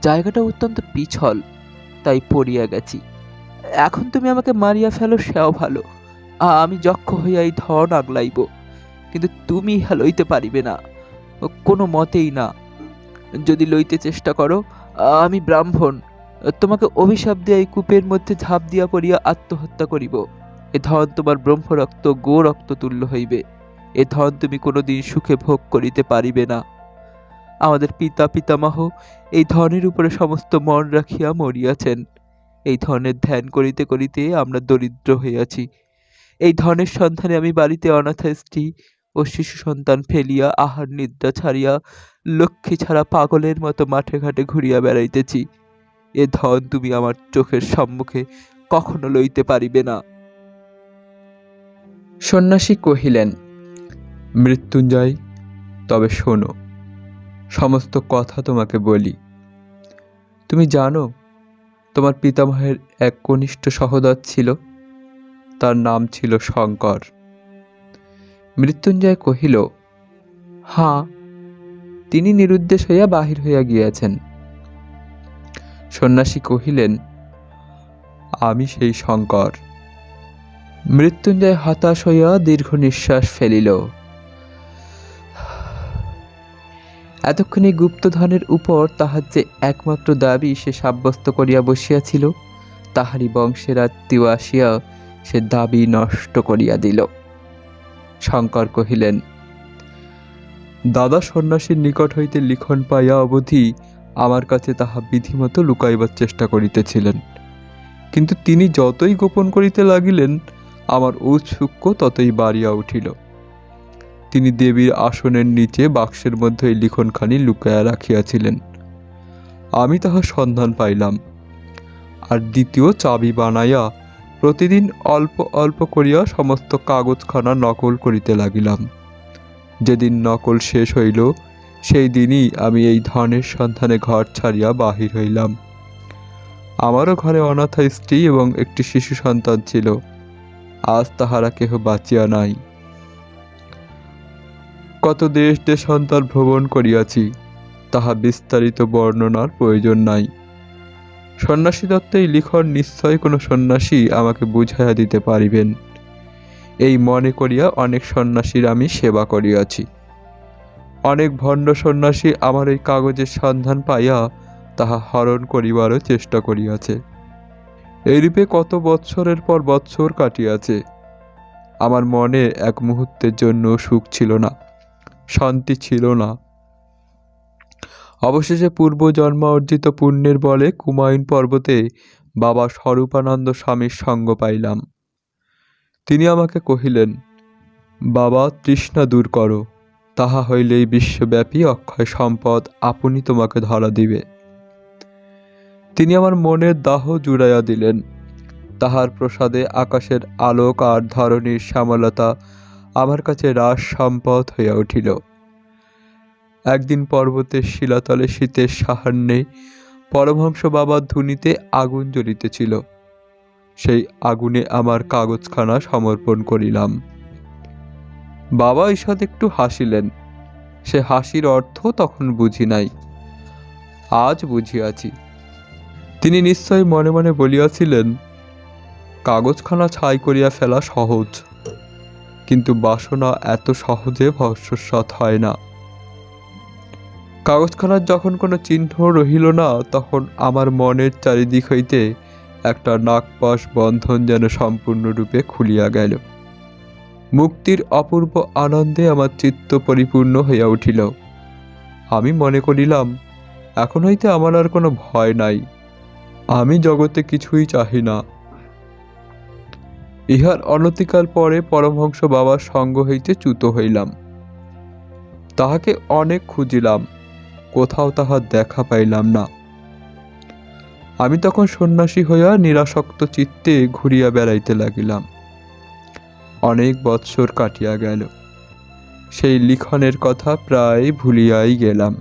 জায়গাটা অত্যন্ত পিছল, তাই পড়িয়া গেছি। এখন তুমি আমাকে মারিয়া ফেলো, সেও ভালো। আমি যক্ষ হইয়া এই ধন আগলাইব, কিন্তু তুমি ইহা লইতে পারিবে না, কোনো মতেই না। যদি লইতে চেষ্টা করো, আমি ব্রাহ্মণ, তোমাকে অভিশাপ দিয়া এই কূপের মধ্যে ঝাঁপ দিয়া পড়িয়া আত্মহত্যা করিব। এ ধন তোমার ব্রহ্মরক্ত গো রক্ত তুল্য হইবে। এ ধন তুমি কোনোদিন সুখে ভোগ করিতে পারিবে না। আমাদের পিতা পিতামহ এই ধনের উপরে সমস্ত মন রাখিয়া মরিয়াছেন। এই ধনের ধ্যান করিতে করিতে আমরা দরিদ্র হইয়াছি। এই ধনের সন্ধানে আমি বাড়িতে অনাথা স্ত্রী ও শিশু সন্তান ফেলিয়া আহার নিদ্রা ছাড়িয়া লক্ষ্মী ছাড়া পাগলের মতো মাঠে ঘাটে ঘুরিয়া বেড়াইতেছি। এ ধন তুমি আমার চোখের সম্মুখে কখনো লইতে পারিবে না। সন্ন্যাসী কহিলেন, মৃত্যুঞ্জয়, তবে শোনো, সমস্ত কথা তোমাকে বলি। তুমি জানো, তোমার পিতামহের এক কনিষ্ঠ সহোদর ছিল, তার নাম ছিল শঙ্কর। মৃত্যুঞ্জয় কহিল, হাঁ, তিনি নিরুদ্দেশ হইয়া বাহির হইয়া গিয়াছেন। সন্ন্যাসী কহিলেন, আমি সেই শঙ্কর। মৃত্যুঞ্জয় হতাশ হইয়া দীর্ঘ নিঃশ্বাস ফেলিল। এতক্ষণে গুপ্তধনের উপর তাহার যে একমাত্র দাবি সে সাব্যস্ত করিয়া বসিয়াছিল, তাহারই বংশের আত্মীয় আসিয়া সে দাবি নষ্ট করিয়া দিল। শঙ্কর কহিলেন, দাদা সন্ন্যাসীর নিকট হইতে লিখন পাইয়া অবধি আমার কাছে তাহা বিধিমতো লুকাইবার চেষ্টা করিতেছিলেন, কিন্তু তিনি যতই গোপন করিতে লাগিলেন, আমার ঔৎসুক্য ততই বাড়িয়া উঠিল। তিনি দেবীর আসনের নিচে বাক্সের মধ্যে এই লিখনখানি লুকাইয়া রাখিয়াছিলেন। আমি তাহার সন্ধান পাইলাম, আর দ্বিতীয় চাবি বানাইয়া প্রতিদিন অল্প অল্প করিয়া সমস্ত কাগজখানা নকল করিতে লাগিলাম। যেদিন নকল শেষ হইল, সেই দিনই আমি এই ধনের সন্ধানে ঘর ছাড়িয়া বাহির হইলাম। আমারও ঘরে অনাথা স্ত্রী এবং একটি শিশু সন্তান ছিল। আজ তাহারা কেহ বাঁচিয়া নাই। কত দেশ দেশান্তর ভ্রমণ করিয়াছি, তাহা বিস্তারিত বর্ণনার প্রয়োজন নাই। সন্ন্যাসী দত্ত এই লিখন নিশ্চয় কোনো সন্ন্যাসী আমাকে বুঝাইয়া দিতে পারিবেন, এই মনে করিয়া অনেক সন্ন্যাসীর আমি সেবা করিয়াছি। অনেক ভণ্ড সন্ন্যাসী আমার এই কাগজের সন্ধান পাইয়া তাহা হরণ করিবারও চেষ্টা করিয়াছে। এইরূপে কত বৎসরের পর বৎসর কাটিয়াছে। আমার মনে এক মুহূর্তের জন্য সুখ ছিল না, শান্তি ছিল না। অবশেষে পূর্বজন্ম অর্জিত পুণ্যের বলে কুমায়ুন পর্বতে বাবা স্বরূপানন্দ স্বামীর সঙ্গ পাইলাম। তিনি আমাকে কহিলেন, বাবা, তৃষ্ণা দূর করো, তাহা হইলেই বিশ্বব্যাপী অক্ষয় সম্পদ আপনি তোমাকে ধরা দিবে। তিনি আমার মনের দাহ জুড়াইয়া দিলেন। তাহার প্রসাদে আকাশের আলোক আর ধরণীর শ্যামলতা আমার কাছে রাস সম্পদ হইয়া উঠিল। একদিন পর্বতের শিলাতলে শীতের সাহান্যে পরমহংস বাবার ধুনিতে আগুন জ্বলিতেছিল। সেই আগুনে আমার কাগজখানা সমর্পণ করিলাম। বাবা ঈষৎ একটু হাসিলেন। সে হাসির অর্থ তখন বুঝি নাই, আজ বুঝিয়াছি। তিনি নিশ্চয় মনে মনে বলিয়াছিলেন, কাগজখানা ছাই করিয়া ফেলা সহজ, কিন্তু বাসনা এত সহজে ভস্মসাৎ হয় না। কাগজখানার যখন কোনো চিহ্ন রহিল না, তখন আমার মনের চারিদিক হইতে একটা নাগপাশ বন্ধন যেন সম্পূর্ণরূপে খুলিয়া গেল। মুক্তির অপূর্ব আনন্দে আমার চিত্ত পরিপূর্ণ হইয়া উঠিল। আমি মনে করিলাম, এখন হইতে আমার আর কোনো ভয় নাই। আমি জগতে কিছুই চাহি না। ইহার অনতিকাল পরে পরমহংস বাবার সঙ্গ হইতে চ্যুত হইলাম। তাহাকে অনেক খুঁজিলাম, কোথাও তাহার দেখা পাইলাম না। আমি তখন সন্ন্যাসী হইয়া নিরাসক্ত চিত্তে ঘুরিয়া বেড়াইতে লাগিলাম। অনেক বৎসর কাটিয়া গেল। সেই লিখনের কথা প্রায় ভুলিয়াই গেলাম।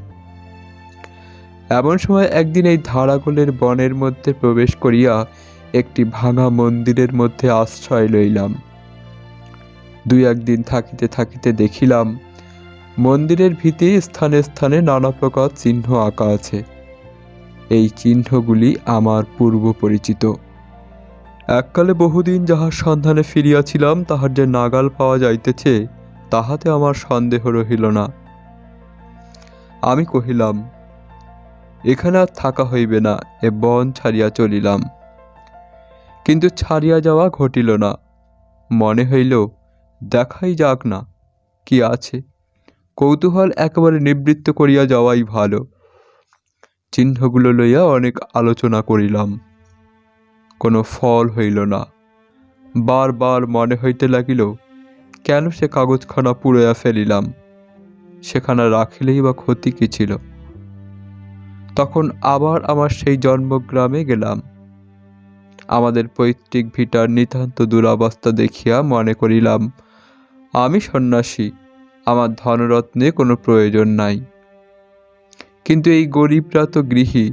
এমন সময় একদিন এই ধারাগোলের বনের মধ্যে প্রবেশ করিয়া একটি ভাঙা মন্দিরের মধ্যে আশ্রয় লইলাম। দুই একদিন থাকিতে থাকিতে দেখিলাম, মন্দিরের ভিতে স্থানে স্থানে নানা প্রকার চিহ্ন আঁকা আছে। এই চিহ্নগুলি আমার পূর্ব পরিচিত। এককালে বহুদিন যাহার সন্ধানে ফিরিয়াছিলাম, তাহার যে নাগাল পাওয়া যাইতেছে, তাহাতে আমার সন্দেহ রহিল না। আমি কহিলাম, এখানে আর থাকা হইবে না, এ বন ছাড়িয়া চলিলাম। কিন্তু ছাড়িয়া যাওয়া ঘটিল না। মনে হইল, দেখাই যাক না কি আছে। কৌতূহল একেবারে নিবৃত্ত করিয়া যাওয়াই ভালো। চিহ্নগুলো লইয়া অনেক আলোচনা করিলাম, কোনো ফল হইল না। বারবার মনে হইতে লাগিল, কেন সে কাগজখানা পুড়াইয়া ফেলিলাম, সেখানে রাখিলেই বা ক্ষতি কি ছিল। তখন আবার আমার সেই জন্মগ্রামে গেলাম। আমাদের পৈতৃক ভিটার নিতান্ত দুরবস্থা দেখিয়া মনে করিলাম, আমি সন্ন্যাসী, আমার ধনরত্নে কোনো প্রয়োজন নাই। কিন্তু এই গরিবরা তো গৃহী,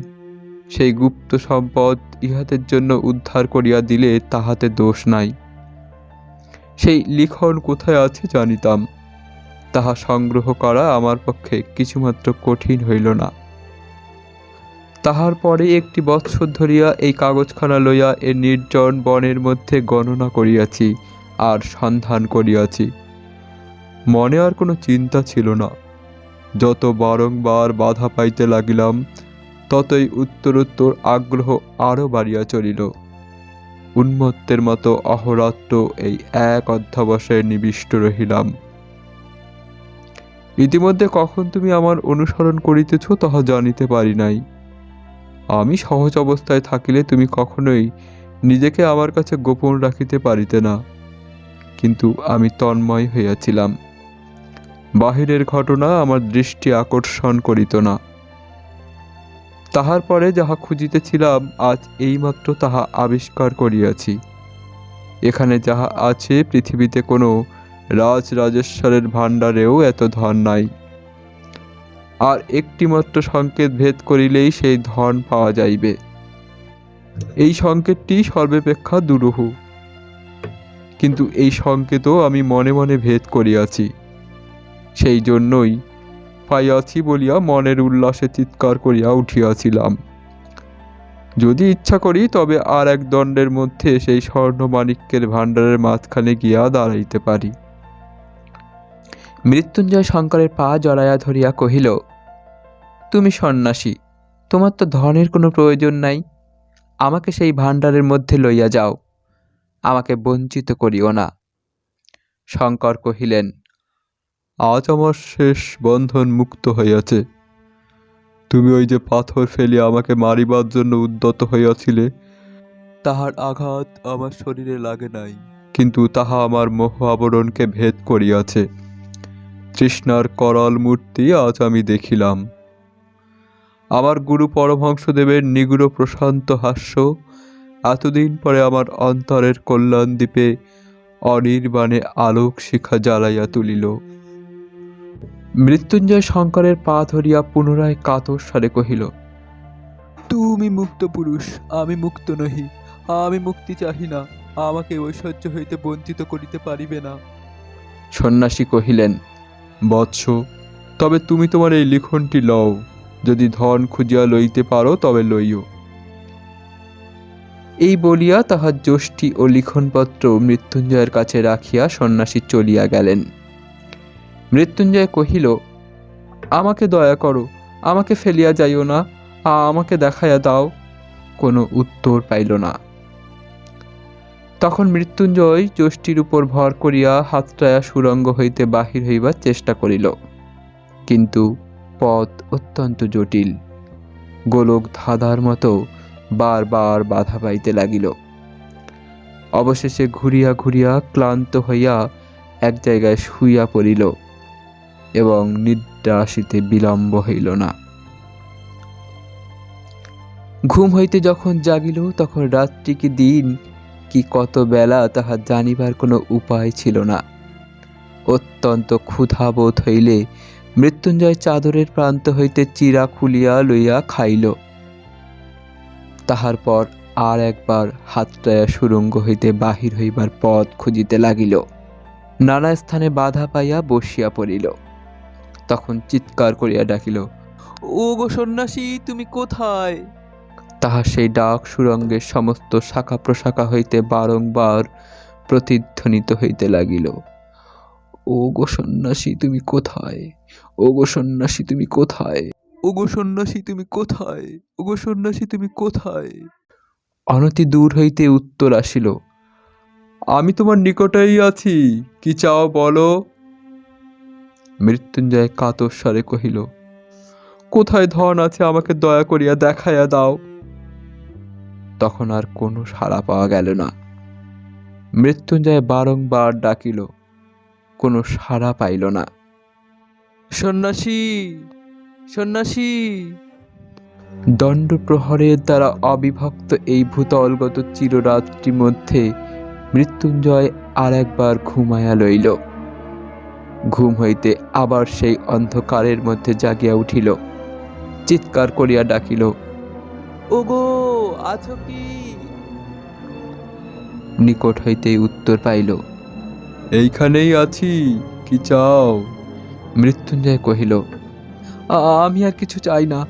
সেই গুপ্ত সম্পদ ইহাদের জন্য উদ্ধার করিয়া দিলে তাহাতে দোষ নাই। সেই লিখন কোথায় আছে জানিতাম, তাহা সংগ্রহ করা আমার পক্ষে কিছুমাত্র কঠিন হইল না। তাহার পরে একটি বৎসর ধরিয়া এই কাগজখানা লইয়া এ নির্জন বনের মধ্যে গণনা করিয়াছি আর সন্ধান করিয়াছি। মনে আর কোনো চিন্তা ছিল না। যত বারংবার বাধা পাইতে লাগিলাম, ততই উত্তরোত্তর আগ্রহ আরও বাড়িয়া চলিল। উন্মত্তের মতো অহরাত্র এই এক অধ্যাবসায়ে নিবিষ্ট রহিলাম। ইতিমধ্যে কখন তুমি আমার অনুসরণ করিতেছ তাহা জানিতে পারি নাই। আমি সহজ অবস্থায় থাকিলে তুমি কখনোই নিজেকে আমার কাছে গোপন রাখিতে পারিতে না। কিন্তু আমি তন্ময় হইয়াছিলাম। বাহিরের ঘটনা আমার দৃষ্টি আকর্ষণ করিত না। তাহার পরে যাহা খুঁজিতেছিলাম, আজ এইমাত্র তাহা আবিষ্কার করিয়াছি। এখানে যাহা আছে, পৃথিবীতে কোনো রাজরাজেশ্বরের ভাণ্ডারেও এত ধন নাই। আর একটিমাত্র সংকেত ভেদ করিলেই সেই ধন পাওয়া যাইবে। এই সংকেতটি সর্বাপেক্ষা দুরূহ, কিন্তু এই সংকেতও আমি মনে মনে ভেদ করিয়াছি। সেই জন্যই পাইয়াছি বলিয়া মনের উল্লাসে চিৎকার করিয়া উঠিয়াছিলাম। যদি ইচ্ছা করি তবে আর এক দণ্ডের মধ্যে সেই স্বর্ণমাণিক্যের ভাণ্ডারের মাঝখানে গিয়া দাঁড়াইতে পারি। মৃত্যুঞ্জয় শঙ্করের পা জড়াইয়া ধরিয়া কহিল, তুমি সন্ন্যাসী, তোমার তো ধনের কোনো প্রয়োজন নাই। আমাকে সেই ভাণ্ডারের মধ্যে লইয়া যাও, আমাকে বঞ্চিত করিও না। শঙ্কর কহিলেন, আজ আমার শেষ বন্ধন মুক্ত হইয়াছে। তুমি ওই যে পাথর ফেলিয়া আমাকে মারিবার জন্য উদ্যত হইয়াছিলে, তাহার আঘাত আমার শরীরে লাগে নাই, কিন্তু তাহা আমার মোহ আবরণকে ভেদ করিয়াছে। তৃষ্ণার করল মূর্তি আজ আমি দেখিলাম। আমার গুরু পরমহংসদেবের নিগুড় প্রশান্ত হাস্য এতদিন পরে আমার অন্তরের কল্যাণ দ্বীপে অনির্বাণে আলোক শিখা জ্বালাইয়া তুলিল। মৃত্যুঞ্জয় শঙ্করের পা ধরিয়া পুনরায় কাতর স্বরে কহিল, তুমি মুক্ত পুরুষ, আমি মুক্ত নহি। আমি মুক্তি চাহি না, আমাকে ঐশ্বর্য হইতে বঞ্চিত করিতে পারিবে না। সন্ন্যাসী কহিলেন, বৎস, তবে তুমি তোমার এই লিখনটি লও। যদি ধন খুঁজিয়া লইতে পারো তবে লইও। এই বলিয়া তাহার যষ্টি ও লিখনপত্র মৃত্যুঞ্জয়ের কাছে রাখিয়া সন্ন্যাসী চলিয়া গেলেন। মৃত্যুঞ্জয় কহিল, আমাকে দয়া করো, আমাকে ফেলিয়া যাইও না, আমাকে দেখাইয়া দাও। কোনো উত্তর পাইল না। তখন মৃত্যুঞ্জয় যষ্টির উপর ভর করিয়া হাতটায়া সুরঙ্গ হইতে বাহির হইবার চেষ্টা করিল, কিন্তু পথ অত্যন্ত জটিল। গোলক ধাঁধার মতো বারবার বাধা পাইতে লাগিল। অবশেষে ঘুরিয়া ঘুরিয়া ক্লান্ত হইয়া এক জায়গায় শুইয়া পড়িল এবং নিদ্রা আসিতে বিলম্ব হইল না। ঘুম হইতে যখন জাগিল তখন রাত্রি কি দিন কি কত বেলা তাহা জানিবার কোনো উপায় ছিল না। অত্যন্ত ক্ষুধাবোধ হইলে মৃত্যুঞ্জয় চাদরের প্রান্ত হইতে চিরা খুলিয়া লইয়া খাইল। তাহার পর আর একবার হাতটায়া সুরঙ্গ হইতে বাহির হইবার পথ খুঁজিতে লাগিল। নানা স্থানে বাধা পাইয়া বসিয়া পড়িল। তখন চিৎকার করিয়া ডাকিল, ও গো সন্ন্যাসী, তুমি কোথায়? তাহার সেই ডাক সুরঙ্গের সমস্ত শাখা প্রশাখা হইতে বারংবার প্রতিধ্বনিত হইতে লাগিল। ও গো সন্ন্যাসী, তুমি কোথায়? ও গো সন্ন্যাসী, তুমি কোথায়? ও গো সন্ন্যাসী, তুমি কোথায়? ও গো সন্ন্যাসী, তুমি কোথায়? অনতি দূর হইতে উত্তর আসিল, আমি তোমার নিকটেই আছি, কি চাও বলো। মৃত্যুঞ্জয় কাতর স্বরে কহিল, কোথায় ধন আছে আমাকে দয়া করিয়া দেখাইয়া দাও। তখন আর কোনো সাড়া পাওয়া গেল না। মৃত্যুঞ্জয় বারংবার ডাকিল, কোনো সাড়া পাইল না। সন্ন্যাসী, সন্ন্যাসী। দণ্ড প্রহরের দ্বারা অবিভক্ত এই ভূতলগত চিররাত্রি মধ্যে মৃত্যুঞ্জয় আর একবার ঘুমাইয়া লইল। ঘুম হইতে আবার সেই অন্ধকারের মধ্যে জাগিয়া উঠিল, চিৎকার করিয়া ডাকিল, ওগো, আছো কি? নিকট হইতেই উত্তর পাইল, এইখানেই আছি, কি চাও। মৃত্যুঞ্জয় কহিল, আমি আর কিছু চাই না,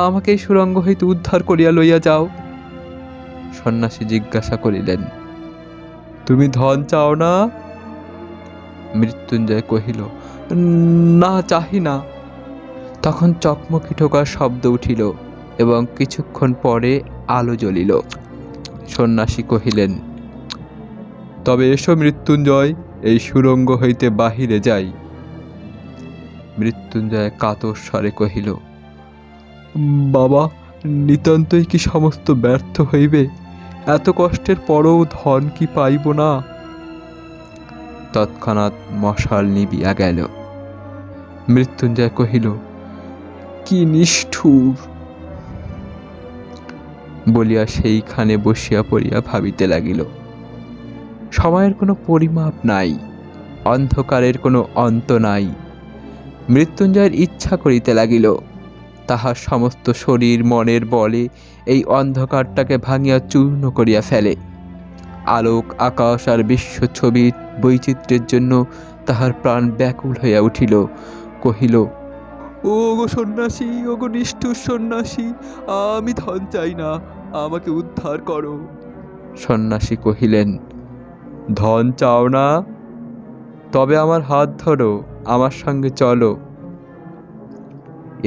আমাকে এই সুরঙ্গ হইতে উদ্ধার করিয়া লইয়া যাও। সন্ন্যাসী জিজ্ঞাসা করিলেন, তুমি ধন চাও না? মৃত্যুঞ্জয় কহিল, না, চাহি না। তখন চকমকি ঠোকার শব্দ উঠিল এবং কিছুক্ষণ পরে আলো জ্বলিল। সন্ন্যাসী কহিলেন, তবে এসো মৃত্যুঞ্জয়, এই সুরঙ্গ হইতে বাহিরে যাই। মৃত্যুঞ্জয় কাতর স্বরে কহিল, বাবা, নিতান্তই কি সমস্ত ব্যর্থ হইবে? এত কষ্টের পরও ধন কি পাইব না? তৎক্ষণাৎ মশাল নিবিয়া গেল। মৃত্যুঞ্জয় কহিল, কি নিষ্ঠুর। বলিয়া সেইখানে বসিয়া পড়িয়া ভাবিতে লাগিল। সময়ের কোনো পরিমাপ নাই, অন্ধকারের কোনো অন্ত নাই। মৃত্যুঞ্জয়ের ইচ্ছা করিতে লাগিল তাহার সমস্ত শরীর মনের বলে এই অন্ধকারটাকে ভাঙিয়া চূর্ণ করিয়া ফেলে। আলোক, আকাশ আর বিশ্ব ছবির বৈচিত্র্যের জন্য তাহার প্রাণ ব্যাকুল হইয়া উঠিল। কহিল, ও গো সন্ন্যাসী, ও গো নিষ্ঠুর সন্ন্যাসী, আমি ধন চাই না, আমাকে উদ্ধার করো। সন্ন্যাসী কহিলেন, ধন চাও না? তবে আমার হাত ধরো, আমার সঙ্গে চলো।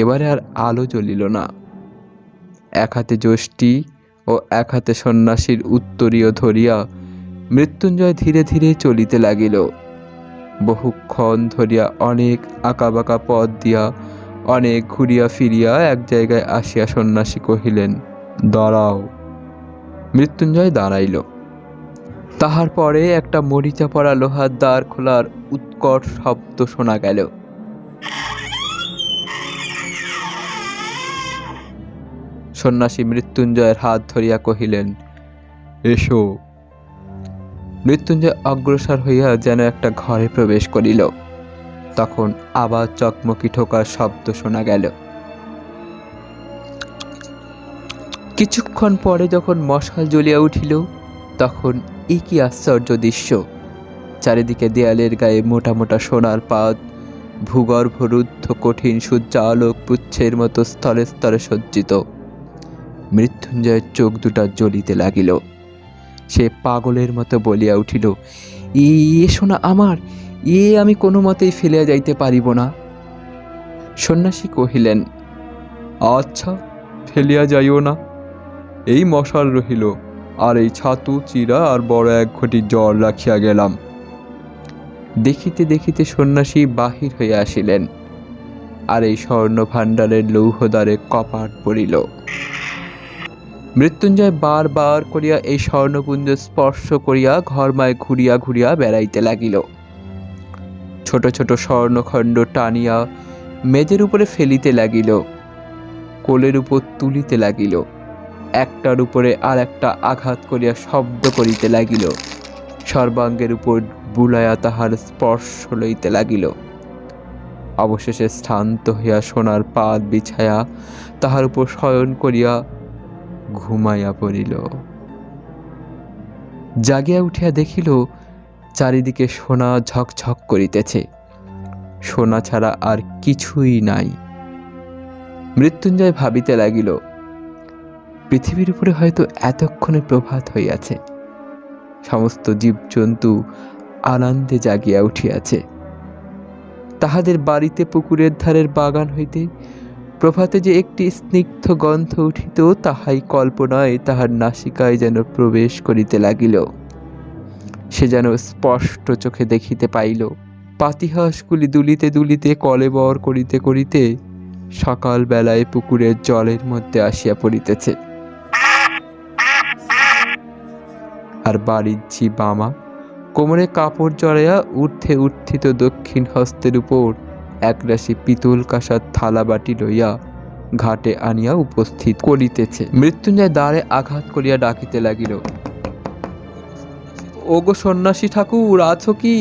এবারে আর আলো জ্বলিল না। এক হাতে যষ্টি ও এক হাতে সন্ন্যাসীর উত্তরীয় ধরিয়া মৃত্যুঞ্জয় ধীরে ধীরে চলিতে লাগিল। বহুক্ষণ ধরিয়া অনেক আঁকাবাঁকা পথ দিয়া অনেক ঘুরিয়া ফিরিয়া এক জায়গায় আসিয়া সন্ন্যাসী কহিলেন, দাঁড়াও। মৃত্যুঞ্জয় দাঁড়াইল। তাহার পরে একটা মরিচা পড়া লোহার দ্বার খোলার উৎকট শব্দ শোনা গেল। সন্ন্যাসী মৃত্যুঞ্জয়ের হাত ধরিয়া কহিলেন, এসো। মৃত্যুঞ্জয় অগ্রসর হইয়া যেন একটা ঘরে প্রবেশ করিল। তখন আবার চকমকি ঠোকার শব্দ শোনা গেল। কিছুক্ষণ পরে যখন মশাল জ্বলিয়া উঠিল, তখন এ কি আশ্চর্য দৃশ্য! চারিদিকে দেয়ালের গায়ে মোটা মোটা সোনার পাত, ভূগর্ভরুদ্ধ কঠিন সূর্যালোক পুচ্ছের মতো স্তরে স্তরে সজ্জিত। মৃত্যুঞ্জয়ের চোখ দুটা জ্বলিতে লাগিল। সে পাগলের মতো বলিয়া উঠিল, এ সোনা আমার, আমি কোনো মতেই ফেলিয়া যাইতে পারিব না। সন্ন্যাসী কহিলেন, আচ্ছা, ফেলিয়া যাইও না। এই মশাল রহিল, আর এই ছাতু চিরা আর বড় এক ঘটি জল রাখিয়া গেলাম। দেখিতে দেখিতে সন্ন্যাসী বাহির হইয়া আসিলেন, আর এই স্বর্ণ ভাণ্ডারের লৌহদ্বারে কপাট পড়িল। মৃত্যুঞ্জয় বার বার করিয়া এই স্বর্ণপুঞ্জ স্পর্শ করিয়া ঘরমায় ঘুরিয়া ঘুরিয়া বেড়াইতে লাগিল। ছোট ছোট স্বর্ণখণ্ড টানিয়া মেজের উপরে ফেলিতে লাগিল, কোলের উপর তুলিতে লাগিল, একটার উপরে আর একটা আঘাত করিয়া শব্দ করিতে লাগিল, সর্বাঙ্গের উপর বুলাইয়া তাহার স্পর্শ লইতে লাগিল। অবশেষে শ্রান্ত হইয়া সোনার পাত বিছায়া তাহার উপর শয়ন করিয়া ঘুমাইয়া পড়িল। জাগিয়া উঠিয়া দেখিল চারিদিকে সোনা ঝকঝক করিতেছে, সোনা ছাড়া আর কিছুই নাই। মৃত্যুঞ্জয় ভাবিতে লাগিল, পৃথিবীর উপরে হয়তো এতক্ষণে প্রভাত হইয়াছে, সমস্ত জীবজন্তু আনন্দে জাগিয়া উঠিয়াছে। তাহাদের বাড়িতে পুকুরের ধারের বাগান হইতে প্রভাতে যে একটি স্নিগ্ধ গন্ধ উঠিত, তাহাই কল্পনায় তাহার নাসিকায় যেন প্রবেশ করিতে লাগিল। সে যেন স্পষ্ট চোখে দেখিতে পাইল, পাতিহাঁসগুলি দুলিতে দুলিতে কলেবর করিতে করিতে সকাল বেলায় পুকুরের জলের মধ্যে আসিয়া পড়িতেছে। আর বাড়ির ঝি বামা কোমরে কাপড় জড়াইয়া ঊর্ধ্বে উত্থিত দক্ষিণ হস্তের উপর একরাশি পিতল কাঁসার থালা বাটি লইয়া ঘাটে আনিয়া উপস্থিত করিতেছে। মৃত্যুঞ্জয় দ্বারে আঘাত করিয়া ডাকিতে লাগিল, ওগো সন্ন্যাসী ঠাকুর, আছো কি?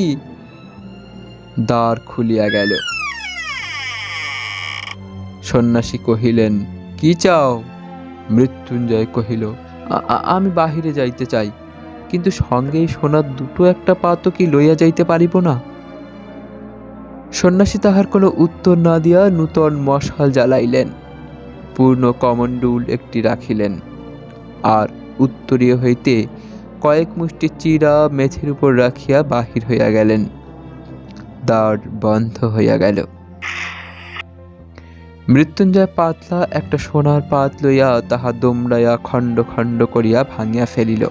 দ্বার খুলিয়া গেল। সন্ন্যাসী কহিলেন, কি চাও? মৃত্যুঞ্জয় কহিল, আমি বাহিরে যাইতে চাই, কিন্তু সঙ্গে সোনার দুটো একটা পাতো কি লইয়া যাইতে পারিব না? সন্ন্যাসী তাহার কোনো উত্তর না দিয়া নূতন মশাল জ্বালাইলেন, পূর্ণ কমণ্ডুল একটি রাখিলেন, আর উত্তরীয় হইতে কয়েক মুষ্টি চিরা মেঝের উপর রাখিয়া বাহির হইয়া গেলেন। দ্বার বন্ধ হইয়া গেল। মৃত্যুঞ্জয় পাতলা একটা সোনার পাত লইয়া তাহা দোমড়াইয়া খণ্ড খণ্ড করিয়া ভাঙিয়া ফেলিল।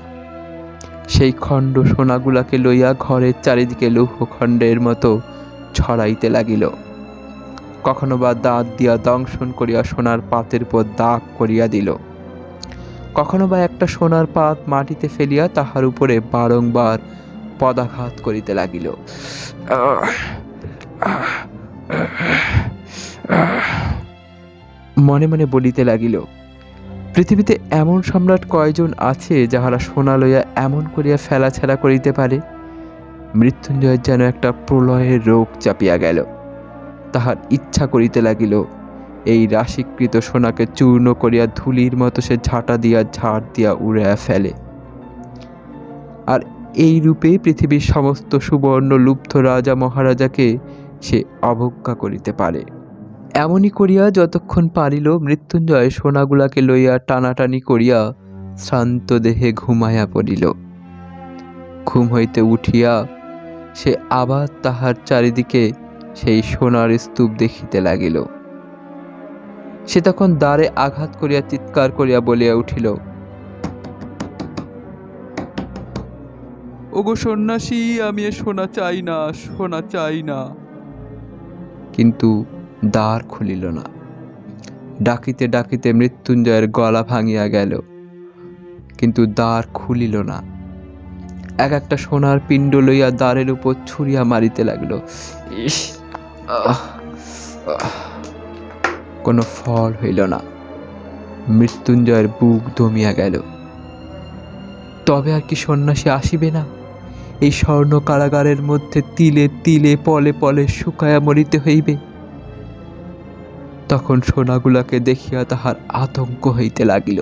সেই খণ্ড সোনাগুলাকে লইয়া ঘরের চারিদিকে লৌহখণ্ডের মতো ছড়াইতে লাগিল। কখনো বা দাঁত দিয়া দংশন করিয়া সোনার পাতের উপর দাগ করিয়া দিল, কখনো বা একটা সোনার পাত মাটিতে ফেলিয়া তাহার উপরে বারংবার পদাঘাত করিতে লাগিল। মনে মনে বলিতে লাগিল, পৃথিবীতে এমন সম্রাট কয়জন আছে যাহারা সোনা লইয়া এমন করিয়া ফেলাছেড়া করিতে পারে? মৃত্যুঞ্জয়ের যেন একটা প্রলয়ের রোগ চাপিয়া গেল। তাহার ইচ্ছা করিতে লাগিল এই রাশিকৃত সোনাকে চূর্ণ করিয়া ধুলির মতো সে ঝাঁটা দিয়া ঝাড় দিয়া উড়াইয়া ফেলে, আর এই রূপে পৃথিবীর সমস্ত সুবর্ণ লুব্ধ রাজা মহারাজাকে সে অবজ্ঞা করিতে পারে। এমনই করিয়া যতক্ষণ পারিল মৃত্যুঞ্জয় সোনাগুলাকে লইয়া টানাটানি করিয়া শ্রান্ত দেহে ঘুমাইয়া পড়িল। ঘুম হইতে উঠিয়া সে আবার তাহার চারিদিকে সেই সোনার স্তূপ দেখিতে লাগিল। সে তখন দ্বারে আঘাত করিয়া চিৎকার করিয়া বলিয়া উঠিল, ওগো সন্ন্যাসী, আমি এ সোনা চাই না, সোনা চাই না। কিন্তু দ্বার খুলিল না। ডাকিতে ডাকিতে মৃত্যুঞ্জয়ের গলা ভাঙিয়া গেল, কিন্তু দ্বার খুলিল না। এক একটা সোনার পিণ্ড লইয়া দ্বারের উপর ছুঁড়িয়া মারিতে লাগল। ইস, আহ, আহ। কোনো ফল হইল না। মৃত্যুঞ্জয়ের বুক দমিয়া গেল। তবে আর কি সন্ন্যাসী আসিবে না? এই স্বর্ণ কারাগারের মধ্যে তিলে তিলে পলে পলে শুকায়া মরিতে হইবে। তখন সোনাগুলাকে দেখিয়া তাহার আতঙ্ক হইতে লাগিল।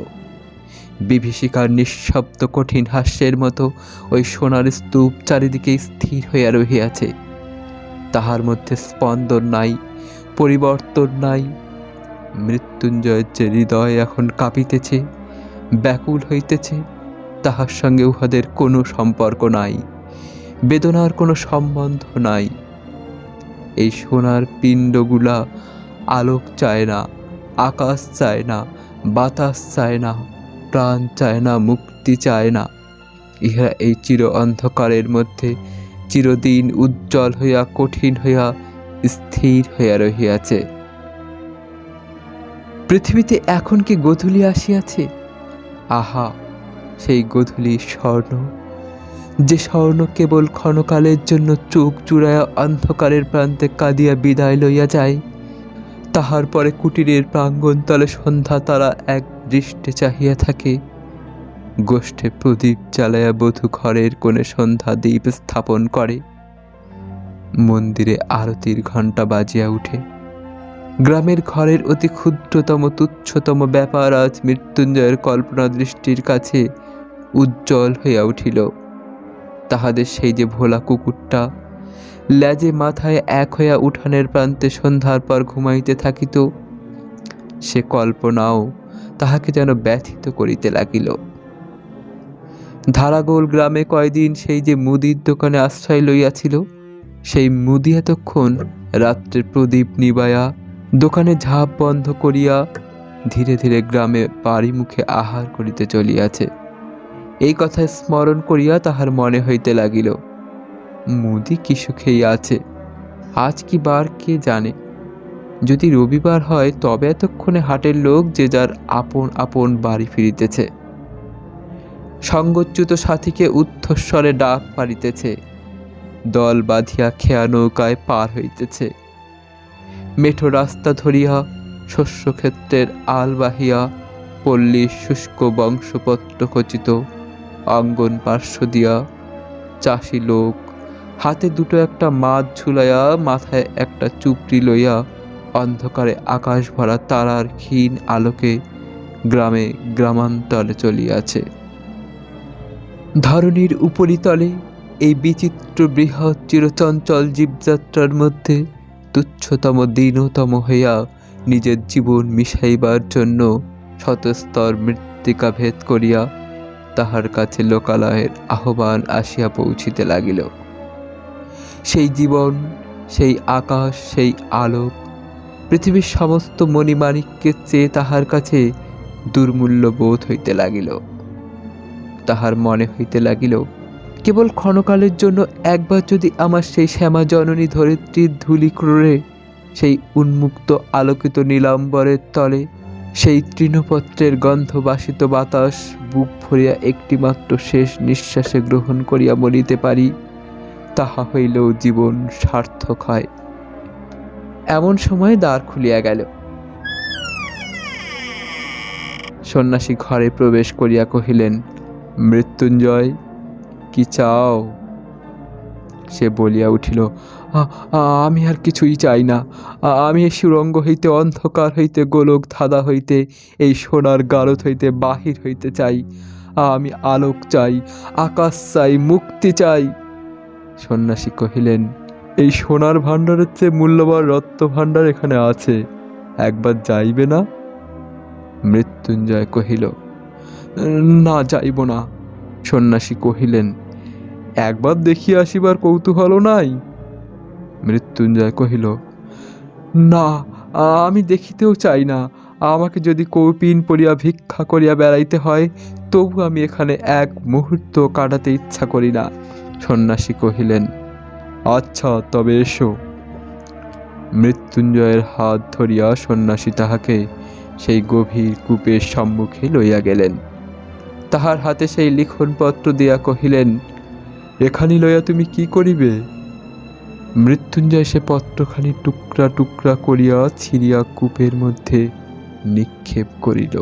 বিভীষিকার নিঃশব্দ কঠিন হাস্যের মতো ওই সোনার স্তূপ চারিদিকে স্থির হইয়া রহিয়াছে। তাহার মধ্যে স্পন্দন নাই, পরিবর্তন নাই। মৃত্যুঞ্জয়ের যে হৃদয় এখন কাঁপিতেছে, ব্যাকুল হইতেছে, তাহার সঙ্গে উহাদের কোনো সম্পর্ক নাই, বেদনার কোনো সম্বন্ধ নাই। এই সোনার পিণ্ডগুলা আলোক চায় না, আকাশ চায় না, বাতাস চায় না, প্রাণ চায় না, মুক্তি চায় না। ইহা এই চির অন্ধকারের মধ্যে চিরদিন উজ্জ্বল হইয়া কঠিন হইয়া স্থির হইয়া রহিয়াছে। পৃথিবীতে এখন কি গোধূলি আসিয়াছে? আহা, সেই গোধূলি স্বর্ণ, যে স্বর্ণ কেবল ক্ষণকালের জন্য চোখ জুড়াইয়া অন্ধকারের প্রান্তে কাঁদিয়া বিদায় লইয়া যায়। তাহার পরে কুটিরের প্রাঙ্গণতলে সন্ধ্যা তারা এক দৃষ্টে চাহিয়া থাকে। গোষ্ঠে প্রদীপ জ্বালাইয়া বধূ ঘরের কোণে সন্ধ্যা দ্বীপ স্থাপন করে। মন্দিরে আরতির ঘণ্টা বাজিয়া উঠে। গ্রামের ঘরের অতি ক্ষুদ্রতম তুচ্ছতম ব্যাপার আজ মৃত্যুঞ্জয়ের কল্পনা দৃষ্টির কাছে উজ্জ্বল হইয়া উঠিল। তাহাদের সেই যে ভোলা কুকুরটা লেজে মাথায় এক হইয়া উঠানের প্রান্তে সন্ধ্যার পর ঘুমাইতে থাকিত, সে কল্পনাও তাহাকে যেন ব্যথিত করিতে লাগিল। ধারাগোল গ্রামে কয়দিন সেই যে মুদির দোকানে আশ্রয় লইয়াছিল, সেই মুদি এতক্ষণ রাত্রের প্রদীপ নিবাইয়া দোকানে ঝাঁপ বন্ধ করিয়া ধীরে ধীরে গ্রামে বাড়ি মুখে আহার করিতে চলিয়াছে। এই কথা স্মরণ করিয়া তাহার মনে হইতে লাগিল, মুদি কি সুখেই আছে। আজ কি বার কে জানে? যদি রবিবার হয় তবে এতক্ষণে হাটের লোক যে যার আপন আপন বাড়ি ফিরিতেছে। সঙ্গচ্যুত সাথীকে উচ্চস্বরে ডাক পাড়িতেছে। দল বাঁধিয়া খেয়া নৌকায় পার হইতেছে। মেঠো রাস্তা ধরিয়া শস্যক্ষেত্রের আল বাহিয়া পল্লীর শুষ্ক বংশপত্র খচিত অঙ্গন পার্শ্ব দিয়া চাষি লোক হাতে দুটো একটা মাছ ঝুলাইয়া মাথায় একটা চুপড়ি লইয়া অন্ধকারে আকাশ ভরা তারার ক্ষীণ আলোকে গ্রামে গ্রামান্তরে চলিয়াছে। ধরণীর উপরিতলে এই বিচিত্র বৃহৎ চিরচঞ্চল জীবযাত্রার মধ্যে তুচ্ছতম দীনতম হইয়া নিজের জীবন মিশাইবার জন্য শতস্তর মৃত্তিকা ভেদ করিয়া তাহার কাছে লোকালয়ের আহ্বান আসিয়া পৌঁছিতে লাগিল। সেই জীবন, সেই আকাশ, সেই আলোক পৃথিবীর সমস্ত মণিমাণিক্যের চেয়ে তাহার কাছে দুর্মূল্য বোধ হইতে লাগিল। তাহার মনে হইতে লাগিল, কেবল ক্ষণকালের জন্য একবার যদি আমার সেই শ্যামা জননী ধরিত্রীর ধূলি ক্রোড়ে সেই উন্মুক্ত আলোকিত নীলাম্বরের তলে সেই তৃণপত্রের গন্ধবাসিত বাতাস বুক ভরিয়া একটিমাত্র শেষ নিঃশ্বাসে গ্রহণ করিয়া মরিতে পারি, তাহা হইলেও জীবন সার্থক হয়। এমন সময় দ্বার খুলিয়া গেল। সন্ন্যাসী ঘরে প্রবেশ করিয়া কহিলেন, মৃত্যুঞ্জয়, কি চাও? সে বলিয়া উঠিল, আমি আর কিছুই চাই না। আমি এই সুরঙ্গ হইতে, অন্ধকার হইতে, গোলক ধাঁধা হইতে, এই সোনার গারদ হইতে বাহির হইতে চাই। আমি আলোক চাই, আকাশ চাই, মুক্তি চাই। সন্ন্যাসী কহিলেন, এই সোনার ভাণ্ডারের চেয়ে মূল্যবান রত্ন ভাণ্ডার এখানে আছে, একবার যাইবে না? মৃত্যুঞ্জয় কহিল, না, যাইব না। সন্ন্যাসী কহিলেন, একবার দেখিয়া আসিবার কৌতূহল নাই? মৃত্যুঞ্জয় কহিল, না, আমি দেখিতেও চাই না। আমাকে যদি কৌপিন পরিয়া ভিক্ষা করিয়া বেড়াইতে হয়, তবু আমি এখানে এক মুহূর্ত কাটাতে ইচ্ছা করি না। সন্ন্যাসী কহিলেন, আচ্ছা, তবে এসো। মৃত্যুঞ্জয়ের হাত ধরিয়া সন্ন্যাসী তাহাকে সেই গভীর কূপের সম্মুখে লইয়া গেলেন। তাহার হাতে সেই লিখনপত্র দিয়া কহিলেন, এখানি লইয়া তুমি কি করিবে? মৃত্যুঞ্জয় সে পত্রখানি টুকরা টুকরা করিয়া ছিঁড়িয়া কূপের মধ্যে নিক্ষেপ করিল।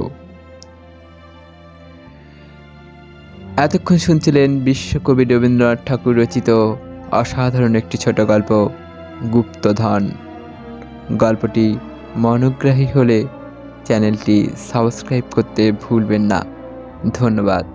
এতক্ষণ শুনছিলেন বিশ্বকবি রবীন্দ্রনাথ ঠাকুর রচিত অসাধারণ একটি ছোট গল্প গুপ্তধন। গল্পটি মনোগ্রাহী হলে চ্যানেলটি সাবস্ক্রাইব করতে ভুলবেন না। ধন্যবাদ।